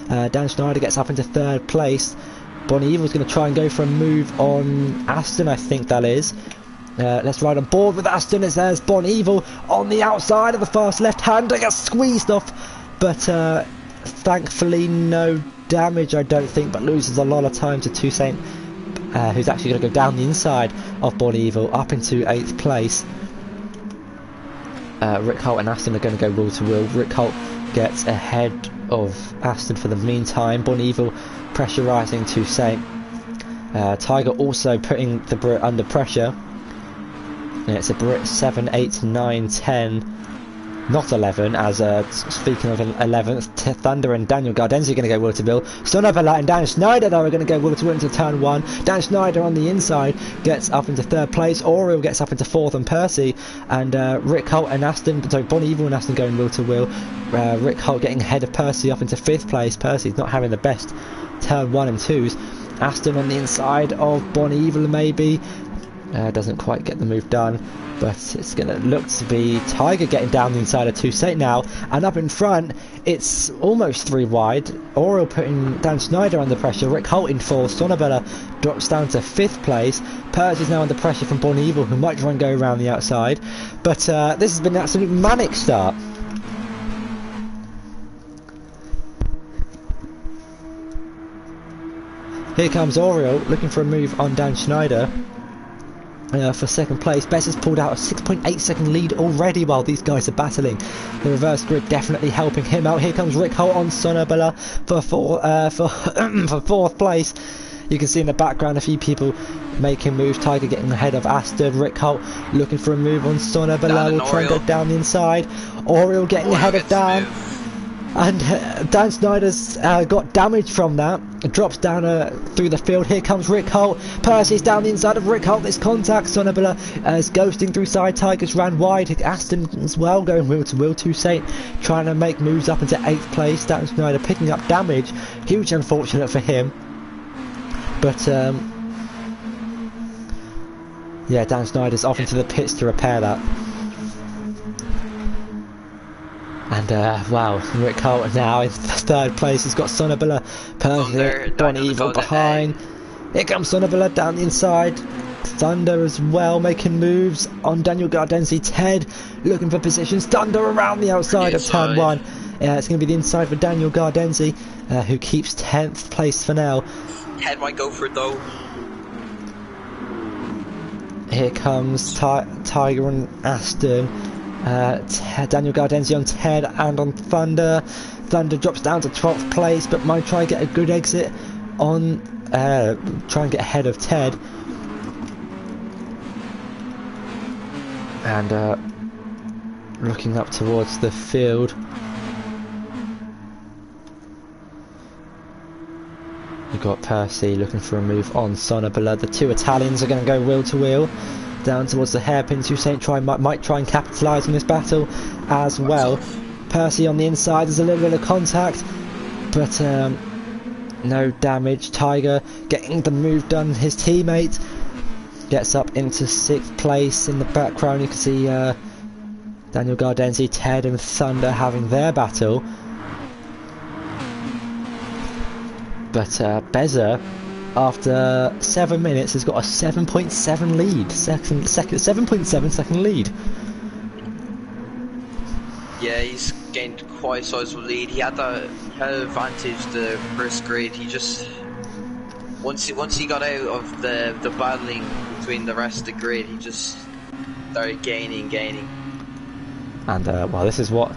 Dan Schneider gets up into 3rd place. Bon Evil's going to try and go for a move on Aston, I think that is. Let's ride on board with Aston as there's Bon Evil on the outside of the fast left-hander. Gets squeezed off, but thankfully no damage, I don't think, but loses a lot of time to Toussaint, who's actually going to go down the inside of Bon Evil up into 8th place. Rick Holt and Aston are going to go wheel to wheel. Rick Holt gets ahead of Aston for the meantime. Bon Evil pressurising Toussaint. Tiger also putting the Brit under pressure. And it's a Brit 7, 8, 9, 10. Not 11, as speaking of 11th, Thunder and Daniel Gardenzi are going to go wheel to wheel. Sonabella and Dan Schneider, though, are going to go wheel to wheel into turn 1. Dan Schneider on the inside gets up into 3rd place. Oriole gets up into 4th, and Percy. And Rick Holt and Aston, sorry, Bon Evil and Aston going wheel to wheel. Rick Holt getting ahead of Percy up into 5th place. Percy's not having the best turn 1 and 2s. Aston on the inside of Bon Evil, maybe. Doesn't quite get the move done, but it's going to look to be Tiger getting down the inside of Toussaint now, and up in front it's almost 3 wide. Oriole putting Dan Schneider under pressure. Rick Holt in 4th. Sonabella drops down to 5th place. Percy's now under pressure from Bon Evil, who might try and go around the outside, but this has been an absolute manic start. Here comes Oriole looking for a move on Dan Schneider. For 2nd place. Bess has pulled out a 6.8 second lead already while these guys are battling. The reverse grid definitely helping him out. Here comes Rick Holt on Sonabella for 4th place. You can see in the background a few people making moves. Tiger getting ahead of Aston. Rick Holt looking for a move on Sonabella. Will try and go down the inside. Oriole getting ahead of Dan. And Dan Schneider's got damage from that. It drops down through the field. Here comes Rick Holt. Percy's down the inside of Rick Holt. This contact. Sonabella is ghosting through side. Tigers ran wide. Aston as well going wheel to wheel. Toussaint trying to make moves up into 8th place. Dan Schneider picking up damage. Huge unfortunate for him. But yeah, Dan Schneider's off into the pits to repair that. And wow, Rick Holt now in 3rd place. He's got Sonabella, Percy, Bon Evil behind. Here comes Sonabella down the inside. Thunder as well making moves on Daniel Gardenzi. Ted looking for positions. Thunder around the outside of turn 1. Yeah, it's going to be the inside for Daniel Gardenzi, who keeps 10th place for now. Ted might go for it though. Here comes Tiger and Aston. Daniel Gardenzi on Ted and on Thunder. Thunder drops down to 12th place, but might try and get a good exit on try and get ahead of Ted. And looking up towards the field, we've got Percy looking for a move on Sonabella. The 2 Italians are going to go wheel to wheel down towards the hairpin. Toussaint might try and capitalise on this battle as well. Percy on the inside. There's a little bit of contact, but no damage. Tiger getting the move done. His teammate gets up into 6th place. In the background you can see Daniel Gardenzi, Ted and Thunder having their battle. But Beza, after 7 minutes, has got a 7.7 lead. 7.7 second lead. Yeah, he's gained quite a sizable lead. He had that advantage the first grid. He just once he got out of the battling between the rest of the grid, he just started gaining. And well, this is what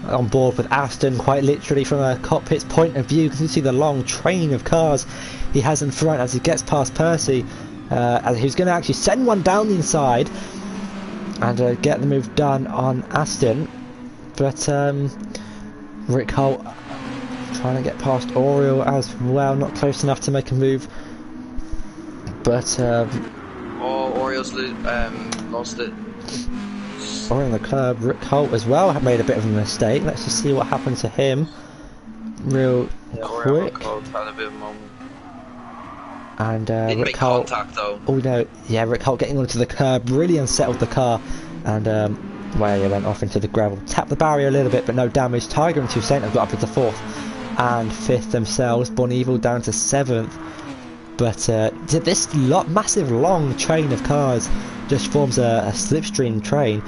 on board with Aston, quite literally from a cockpit's point of view, because you see the long train of cars he has in front as he gets past Percy, who's going to actually send one down the inside. and get the move done on Aston. But Rick Holt trying to get past Oriole as well, not close enough to make a move. But Oriole's lost it. Oriole on the curb. Rick Holt as well had made a bit of a mistake. Let's just see what happened to him real quick. Had a bit of a moment. And Didn't Rick make Holt, contact though. oh no, yeah, Rick Holt getting onto the curb really unsettled the car, and well, he went off into the gravel, tapped the barrier a little bit, but no damage. Tiger and Toussaint have got up into 4th and 5th themselves. Bon Evil down to 7th, but this massive long train of cars just forms a slipstream train.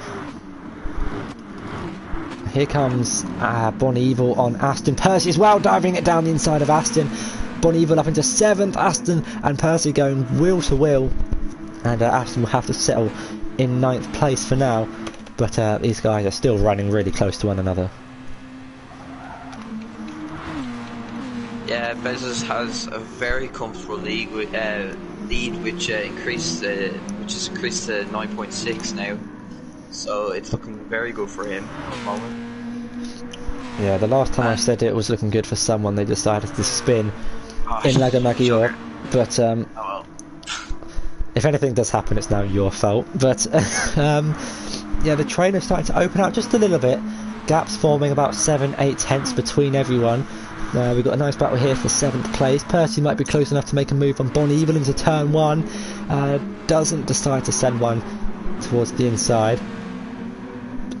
Here comes Bon Evil on Aston. Percy as well, diving it down the inside of Aston. Bon Evil up into 7th, Aston and Percy going wheel to wheel, and Aston will have to settle in 9th place for now, but these guys are still running really close to one another. Yeah, Bezos has a very comfortable lead, which has increased to 9.6 now, so it's looking very good for him at the moment. Yeah, the last time I said it was looking good for someone, they decided to spin in Lago Maggiore, but well. if anything does happen, it's now your fault. But yeah, the train is starting to open out just a little bit. Gaps forming about 7-8 tenths between everyone. We've got a nice battle here for 7th place. Percy might be close enough to make a move on Bon Evil into turn 1. Doesn't decide to send one towards the inside.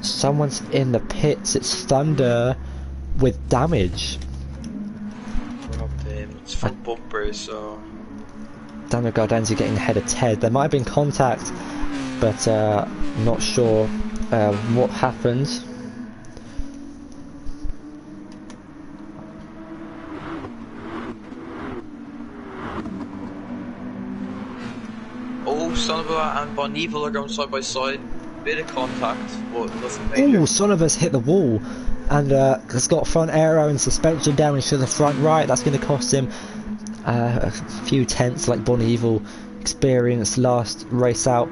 Someone's in the pits. It's Thunder with damage. It's front bumper, so Daniel Gardenzi getting ahead of Ted. There might have been contact, but not sure what happened. Oh, Sonova and Bon Evil are going side by side. Bit of contact, but nothing major. Oh, Sonova's hit the wall, and has got front aero and suspension damage to the front right. That's going to cost him a few tenths, like Bon Evil experienced last race out.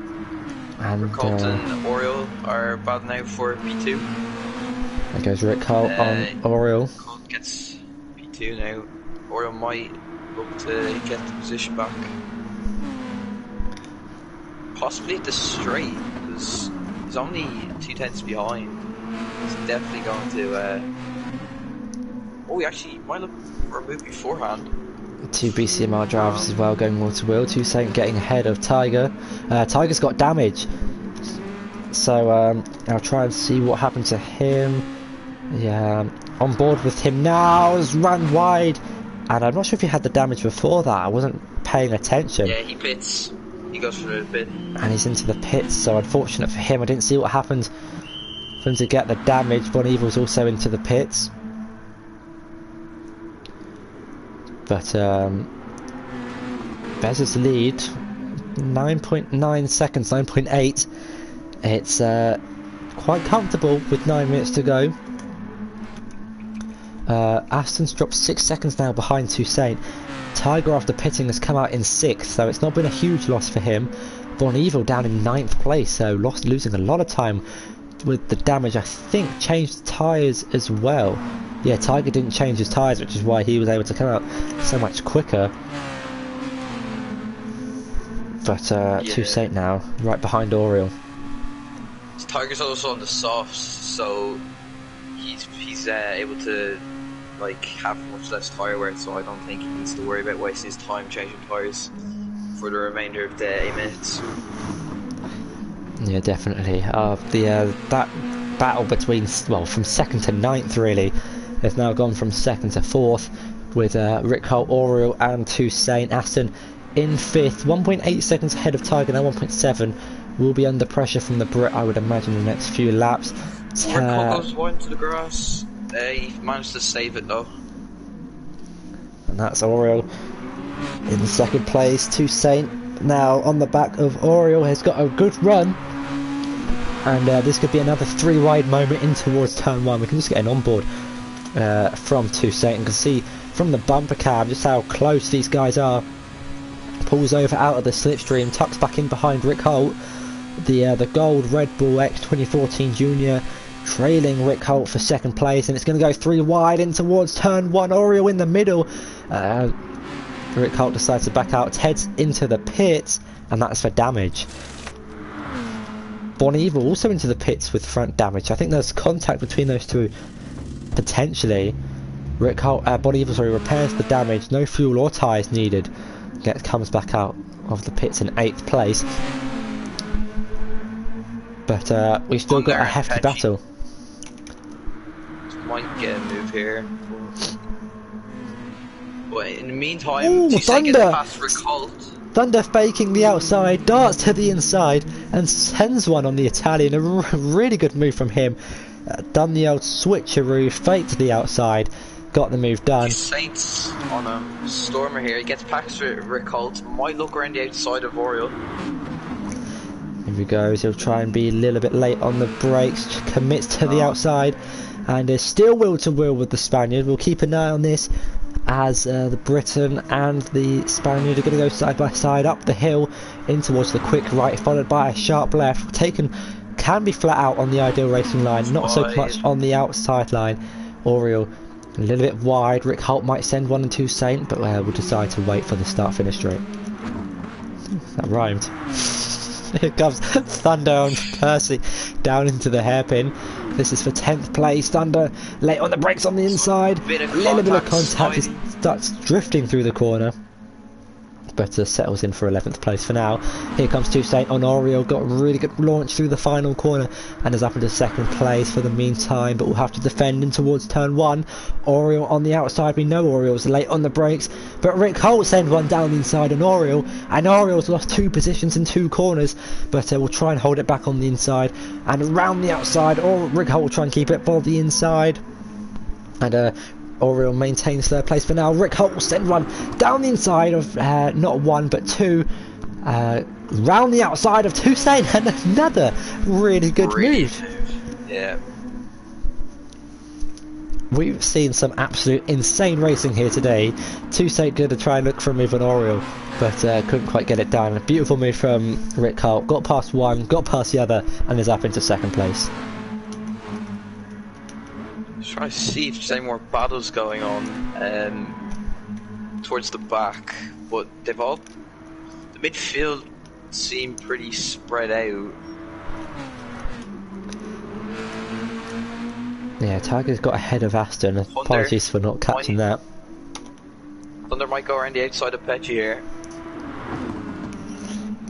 And Colton and Oriole are bad now for P2. There goes Rick Holt on Oriole. Colton gets P2 now. Oriole might look to get the position back. Possibly at the straight, because he's only 2 tenths behind. He's definitely going to. Oh, he actually might look for a move beforehand. 2 BCMR drivers as well going wheel to wheel. Toussaint getting ahead of Tiger. Tiger's got damage, so I'll try and see what happened to him. Yeah, on board with him now. Has run wide, and I'm not sure if he had the damage before that. I wasn't paying attention. Yeah, he pits. He goes for a bit. And he's into the pits, so unfortunate for him. I didn't see what happened for him to get the damage. Bon Evil's also into the pits. But Bez's lead, 9.9 seconds, 9.8. It's quite comfortable with 9 minutes to go. Aston's dropped 6 seconds now behind Toussaint. Tiger after pitting has come out in 6th, so it's not been a huge loss for him. Bon Evil down in 9th place, so losing a lot of time with the damage. I think changed tyres as well. Yeah, Tiger didn't change his tyres, which is why he was able to come out so much quicker. But yeah. Toussaint now, right behind Oriole. Tiger's also on the softs, so he's able to like have much less tyre wear, so I don't think he needs to worry about wasting his time changing tyres for the remainder of the 8 minutes. Yeah, definitely. That battle between, well, from 2nd to 9th really, has now gone from 2nd to 4th with Rick Holt, Oriole and Toussaint. Aston in 5th, 1.8 seconds ahead of Tiger, now 1.7. Will be under pressure from the Brit, I would imagine, in the next few laps. Rick Holt goes wide into the grass. He managed to save it though. And that's Oriole in 2nd place. Toussaint now on the back of Oriole has got a good run, and this could be another 3 wide moment in towards turn 1. We can just get an onboard from Toussaint and can see from the bumper cab just how close these guys are. Pulls over out of the slipstream, tucks back in behind Rick Holt, the gold Red Bull X2014 Junior, trailing Rick Holt for second place, and it's going to go 3 wide in towards turn 1. Oriole in the middle. Rick Holt decides to back out, heads into the pits, and that's for damage. Bon Evil also into the pits with front damage. I think there's contact between those two, potentially. Rick Holt, Bon Evil, sorry, repairs the damage. No fuel or tyres needed. Comes back out of the pits in 8th place. But we've still got a hefty battle. Might get a move here. But in the meantime, ooh, Thunder! Past Rick Holt. Thunder faking the outside, darts to the inside, and sends one on the Italian. A really good move from him. Done the old switcheroo, fake to the outside, got the move done. Saints on a Stormer here. He gets past Rick Holt. Might look around the outside of Oriole. Here he goes. He'll try and be a little bit late on the brakes. Commits to the outside, and is still wheel to wheel with the Spaniard. We'll keep an eye on this, as the Briton and the Spaniard are going to go side by side up the hill in towards the quick right, followed by a sharp left. Can be flat out on the ideal racing line, not so much on the outside line. Oriole a little bit wide. Rick Holt might send 1 and 2 Saint, but we'll decide to wait for the start-finish straight. That rhymed. Here comes Thunder on Percy down into the hairpin. This is for 10th place. Thunder late on the brakes on the inside. A little bit of contact. He starts drifting through the corner, but settles in for 11th place for now. Here comes Toussaint on Oriole. Got a really good launch through the final corner and is up into 2nd place for the meantime, but will have to defend in towards turn 1. Oriole on the outside. We know Oriole's late on the brakes, but Rick Holt sends one down the inside on Oriole, and Oriole's lost 2 positions in 2 corners, but we'll try and hold it back on the inside and around the outside, or Rick Holt will try and keep it for the inside. And Oriole maintains 3rd place for now. Rick Holt will send one down the inside of not 1 but 2, round the outside of Toussaint, and another really good move. Yeah. We've seen some absolute insane racing here today. Toussaint going to try and look for a move on Oriole, but couldn't quite get it done. A beautiful move from Rick Holt. Got past one, got past the other, and is up into 2nd place. Trying to see if there's any more battles going on towards the back, but the midfield seem pretty spread out. Yeah, Tiger's got ahead of Aston. Apologies for not catching that. Thunder might go around the outside of Petchy here.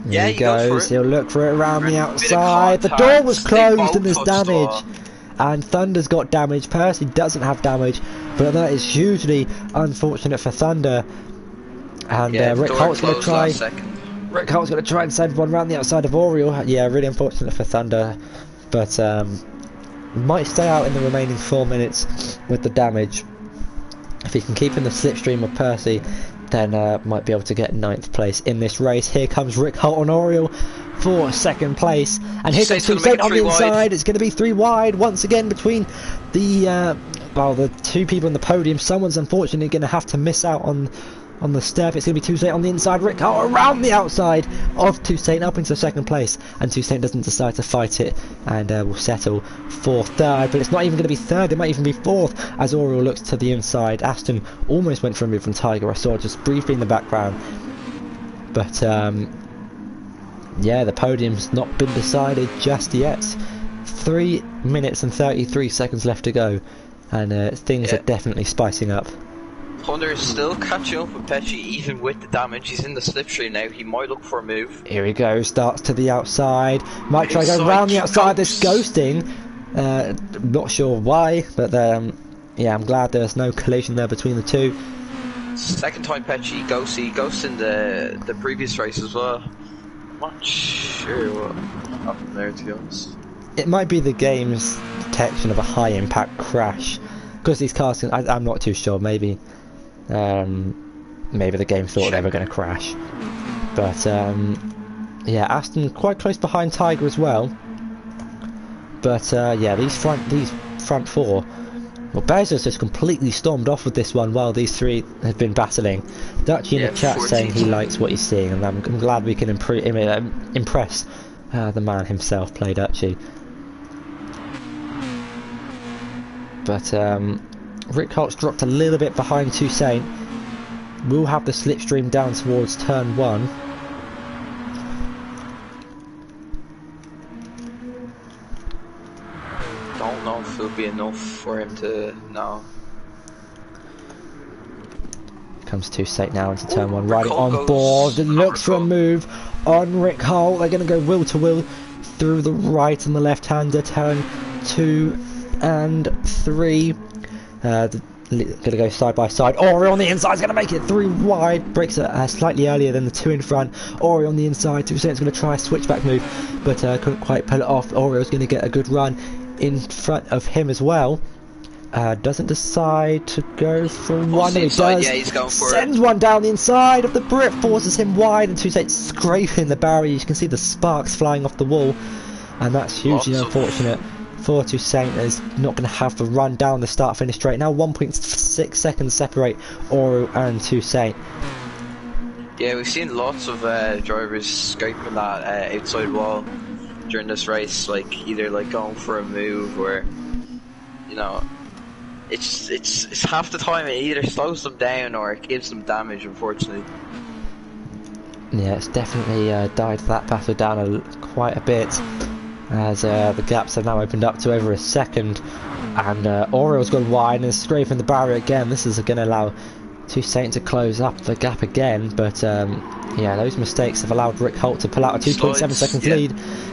There he goes. He'll look for it around the outside. The door was closed and there's damage. And Thunder's got damage. Percy doesn't have damage, but that is hugely unfortunate for Thunder. And Rick Holt's going to try. Rick Holt's going to try and send one around the outside of Oriole. Yeah, really unfortunate for Thunder, but might stay out in the remaining 4 minutes with the damage. If he can keep in the slipstream of Percy, then might be able to get 9th place in this race. Here comes Rick Holt on Oriole for 2nd place, and here comes Toussaint on the inside. It's going to be 3 wide once again between the the 2 people on the podium. Someone's unfortunately going to have to miss out on the step. It's going to be Toussaint on the inside, Rick Holt around the outside of Toussaint up into 2nd place, and Toussaint doesn't decide to fight it and will settle for 3rd, but it's not even going to be 3rd, it might even be 4th as Oriole looks to the inside. Aston almost went for a move from Tiger, I saw just briefly in the background, but yeah, the podium's not been decided just yet. 3 minutes and 33 seconds left to go, and things are definitely spicing up. Thunder is still catching up with Petchy even with the damage. He's in the slipstream now. He might look for a move. Here he goes. Starts to the outside. Might try to go round the outside. This ghosting. Not sure why, but yeah, I'm glad there's no collision there between the 2. 2nd time Petchy ghosts. He ghosts in the previous race as well. I'm not sure what happened there, to be honest. It might be the game's detection of a high impact crash, because these cars can, I'm not too sure. Maybe the game thought they were going to crash, but yeah, Aston quite close behind Tiger as well, but yeah, these front 4, well, Bezos just completely stormed off with this one while these 3 had been battling. Dutchy in the chat saying he likes what he's seeing, and I'm glad we can impress the man himself played Uchi. But Rick Holt's dropped a little bit behind Toussaint. We'll have the slipstream down towards turn 1. Don't know if it'll be enough for him to know. Comes Toussaint now into turn 1, Rick riding Holt on board and looks for a Holt. move on Rick Holt. They're going to go wheel to wheel through the right and the left-hander, turn 2 and 3. Going to go side by side. Ori on the inside is going to make it through wide. Breaks it slightly earlier than the 2 in front. Ori on the inside. Toussaint's going to try a switchback move, but couldn't quite pull it off. Orio's going to get a good run in front of him as well. Doesn't decide to go for one. He does. Yeah, he's going for Sends one down the inside of the Brit, forces him wide, and Toussaint scraping the barrier. You can see the sparks flying off the wall, and that's hugely unfortunate for Toussaint. Is not going to have the run down the start-finish straight. Now 1.6 seconds separate Oro and Toussaint. Yeah, we've seen lots of drivers scraping that outside wall during this race, like either like going for a move or, you know, it's half the time it either slows them down or it gives them damage, unfortunately. Yeah, it's definitely died that battle down quite a bit, as the gaps have now opened up to over a second, and Orio's gone wide and is scraping the barrier again. This is going to allow Toussaint to close up the gap again, but yeah, those mistakes have allowed Rick Holt to pull out a 2.7 seconds lead,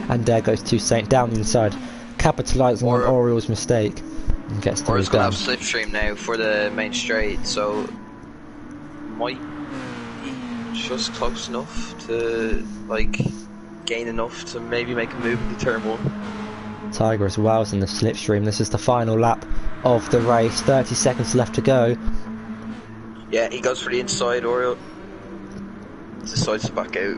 and there goes Toussaint down the inside, capitalising on Orio's mistake, and gets the Orio's move going down. to have slipstream now for the main straight, so might be just close enough to like gain enough to maybe make a move into turn 1. Tiger as well is in the slipstream. This is the final lap of the race, 30 seconds left to go. Yeah, he goes for the inside. Oriole decides to back out.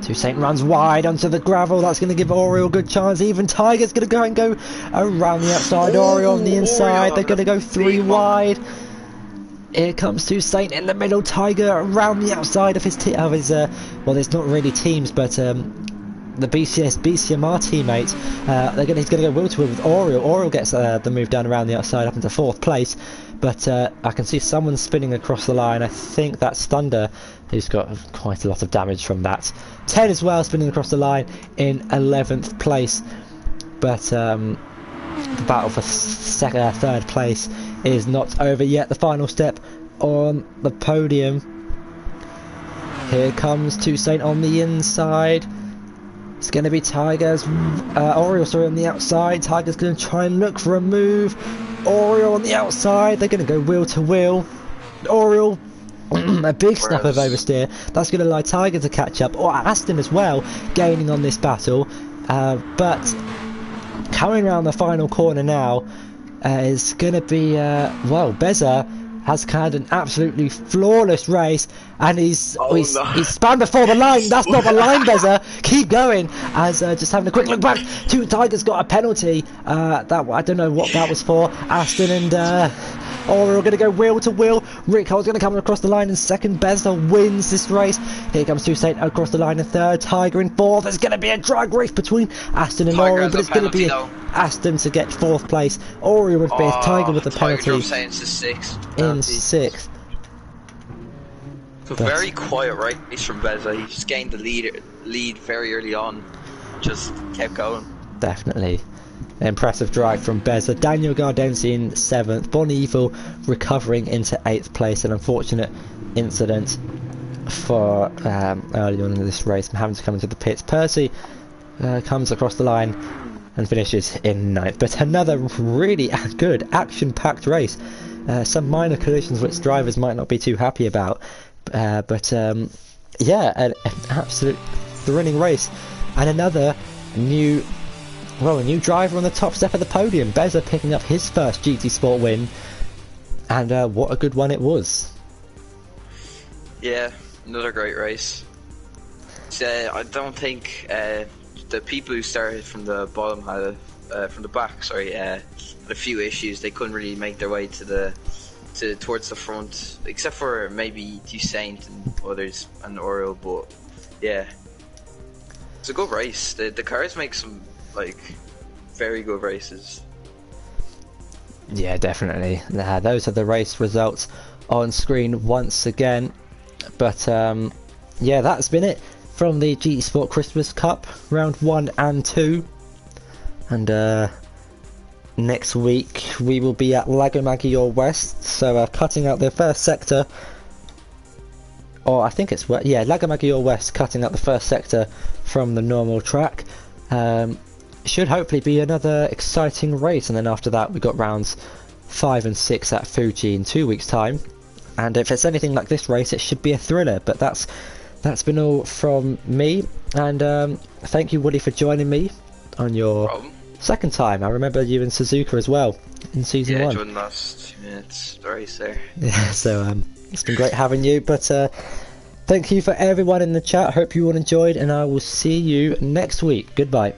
Toussaint runs wide onto the gravel. That's going to give Oriole a good chance. Even Tiger's going to go around the outside. Oriole on the inside. They're going to go 3 wide. Here comes Toussaint in the middle. Tiger around the outside of his well, there's not really teams, but the BCMR teammates. He's going to go wheel to wheel with Oriole. Oriole gets the move down around the outside up into 4th place. But I can see someone spinning across the line. I think that's Thunder, who's got quite a lot of damage from that. Ted as well spinning across the line in 11th place. But the battle for 3rd place is not over yet. The final step on the podium. Here comes Toussaint on the inside. It's going to be Tiger's Oriole on the outside. Tiger's going to try and look for a move. Oriole on the outside. They're going to go wheel to wheel. Oriole, a big snap of oversteer. That's going to allow Tiger to catch up, or Aston as well, gaining on this battle. But coming around the final corner now is going to be well, Beza has had an absolutely flawless race, and he's spun before the line. That's not the line, Beza. Keep going. As just having a quick look back, Tiger's got a penalty. That I don't know what that was for. Aston and Oriole going to go wheel to wheel. Rick Holt's going to come across the line in 2nd. Beza wins this race. Here comes Toussaint across the line in 3rd. Tiger in 4th. There's going to be a drag race between Aston and Oriole, but it's going to be Aston to get 4th place. Oriole with 5th. Tiger with the penalty Tiger Saints is 6th. in 6th. It's a very quiet race from Beza. He just gained the lead very early on. Just kept going. Definitely. Impressive drive from Beza. Daniel Gardensi in 7th. Bon Evil recovering into 8th place. An unfortunate incident for early on in this race, having to come into the pits. Percy comes across the line and finishes in 9th. But another really good action-packed race. Some minor collisions which drivers might not be too happy about. But yeah, an absolute thrilling race. And another new driver on the top step of the podium. Beza picking up his first GT Sport win, and what a good one it was. Yeah, another great race. I don't think the people who started from the bottom had from the back. Had a few issues. They couldn't really make their way towards the front, except for maybe Toussaint and others and Oriole. But yeah, It's a good race. The cars make some like very good races. Yeah, definitely. Those are the race results on screen once again. But yeah, that's been it from the GT Sport Christmas Cup round 1 and 2. And next week we will be at Lago Maggiore West, so cutting out the first sector. Or I think it's Lago Maggiore West, cutting out the first sector from the normal track. Should hopefully be another exciting race, and then after that we got rounds 5 and 6 at Fuji in 2 weeks' time. And if it's anything like this race, it should be a thriller. But that's been all from me, and thank you, Woody, for joining me on your second time. I remember you in Suzuka as well in season 1. Yeah, joined last 2 minutes the race there. Yeah, so it's been great having you. But thank you for everyone in the chat. Hope you all enjoyed, and I will see you next week. Goodbye.